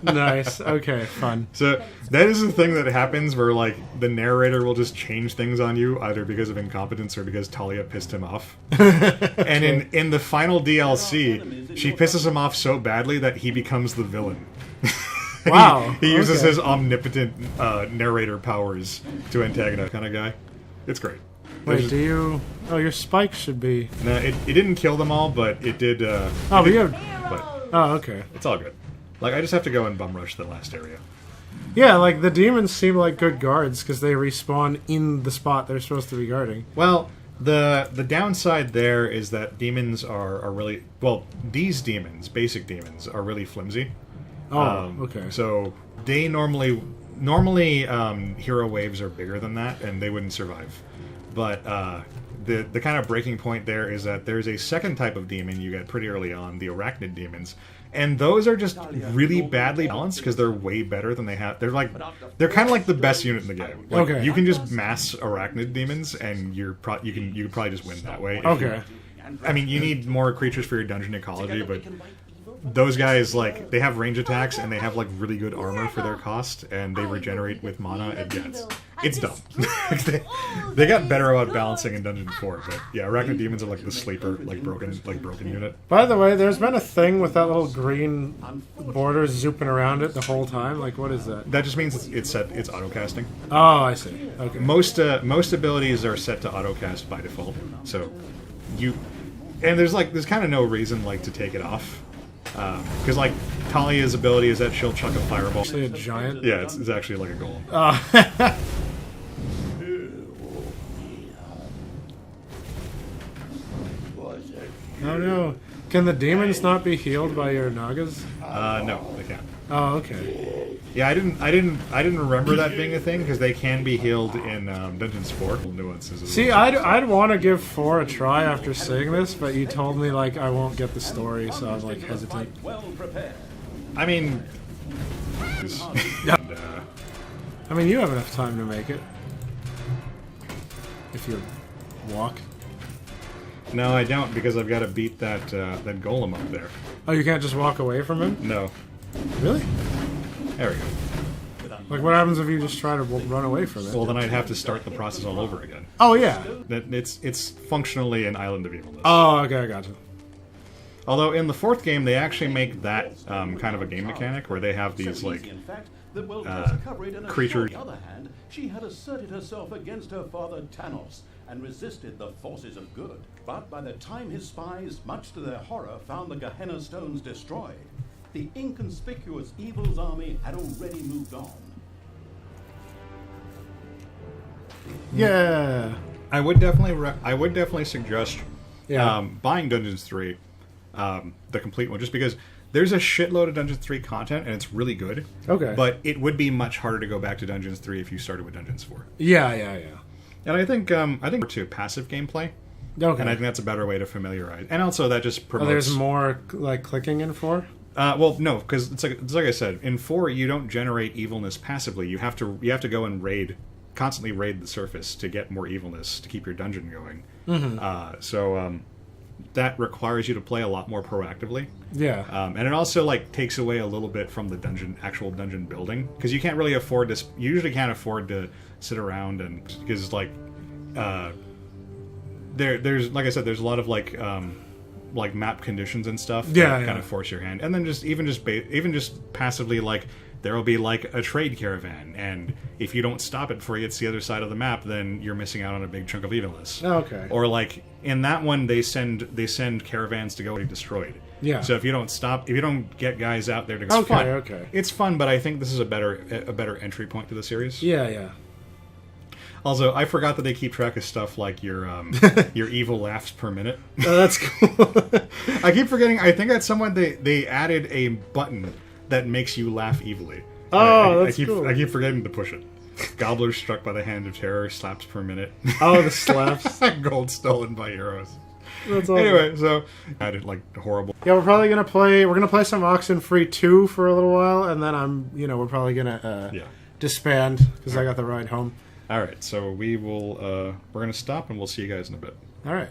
Nice. Okay, fun. So that is the thing that happens where like the narrator will just change things on you either because of incompetence or because Talia pissed him off. And in the final DLC, she pisses him off so badly that he becomes the villain. Wow. He uses okay. his omnipotent narrator powers to antagonize kind of guy. It's great. Wait, do you? Oh, your spike should be. No, it didn't kill them all, but it did. Oh, but you have. But Oh, okay. it's all good. Like I just have to go and bum rush the last area. Yeah, like the demons seem like good guards because they respawn in the spot they're supposed to be guarding. Well, the downside there is that demons are really well. These demons, basic demons, are really flimsy. Oh, okay. So they normally hero waves are bigger than that, and they wouldn't survive. But the kind of breaking point there is that there's a second type of demon you get pretty early on, the arachnid demons, and those are just really badly balanced because they're way better than they have. They're kind of like the best unit in the game. Like, Okay. you can just mass arachnid demons, and you could probably just win that way. if Okay. I mean, you need more creatures for your dungeon ecology, but those guys, like, they have range attacks and they have, like, really good armor for their cost, and they regenerate with mana. And yeah, it's dumb. they got better about balancing in Dungeon 4, but yeah, Arachnid Demons are like the sleeper, broken unit. By the way, there's been a thing with that little green border zooping around it the whole time. Like, what is that? That just means it's auto casting. Oh, I see. Okay. Most abilities are set to auto cast by default, so there's kind of no reason like to take it off. Because like Talia's ability is that she'll chuck a fireball. Actually, a giant. Yeah, it's actually like a golem. Oh no! Can the demons not be healed by your Nagas? No, they can't. Oh, okay. Yeah, I didn't remember that being a thing because they can be healed in Dungeons 4. Nuances. See, I'd want to give 4 a try after seeing this, but you told me like I won't get the story, so I was like hesitant. Well prepared. I mean, I mean, you have enough time to make it if you walk. no, I don't because I've got to beat that golem up there. Oh, you can't just walk away from him? No, Really? there we go. Like, what happens if you just try to run away from it? Well, then I'd have to start the process all over again. Oh yeah. It's functionally an Island of Evilness. Oh, okay, I got you. Although in the 4th game, they actually make that kind of a game mechanic where they have these So like easy, in fact, that will cover it in a creature- shot. On the other hand, she had asserted herself against her father Tanos and resisted the forces of good. But by the time his spies, much to their horror, found the Gehenna stones destroyed, the inconspicuous evil's army had already moved on. Yeah. I would definitely suggest Yeah. buying Dungeons 3, the complete one, just because there's a shitload of Dungeons 3 content and it's really good. Okay. But it would be much harder to go back to Dungeons 3 if you started with Dungeons 4. Yeah. And I think to passive gameplay, Okay. and I think that's a better way to familiarize. And also that just Oh, promotes. there's more like clicking in 4? Well, no, because it's like I said, in 4 you don't generate evilness passively. You have to go and constantly raid the surface to get more evilness to keep your dungeon going. So that requires you to play a lot more proactively. Yeah. And it also like takes away a little bit from the actual dungeon building, because you can't really afford to. You usually can't afford to sit around and because like there's like I said, there's a lot of like map conditions and stuff that kind of force your hand, and then even just passively like there will be like a trade caravan, and if you don't stop it before you get to the other side of the map, then you're missing out on a big chunk of evilness. Oh, okay. Or like in that one, they send caravans to go be destroyed. Yeah. So if you don't get guys out there to go, Okay. It's fun, but I think this is a better entry point to the series. Yeah. Also, I forgot that they keep track of stuff like your your evil laughs per minute. Oh, that's cool. I keep forgetting. I think at some point they added a button that makes you laugh evilly. Oh, I keep cool. I keep forgetting to push it. Gobbler struck by the hand of terror, slaps per minute. Oh, the slaps. Gold stolen by heroes. That's awesome. Anyway, so I did like horrible. Yeah, we're probably gonna play some Oxenfree 2 for a little while, and then we're probably gonna disband because I got the ride home. All right, so we're gonna stop and we'll see you guys in a bit. All right.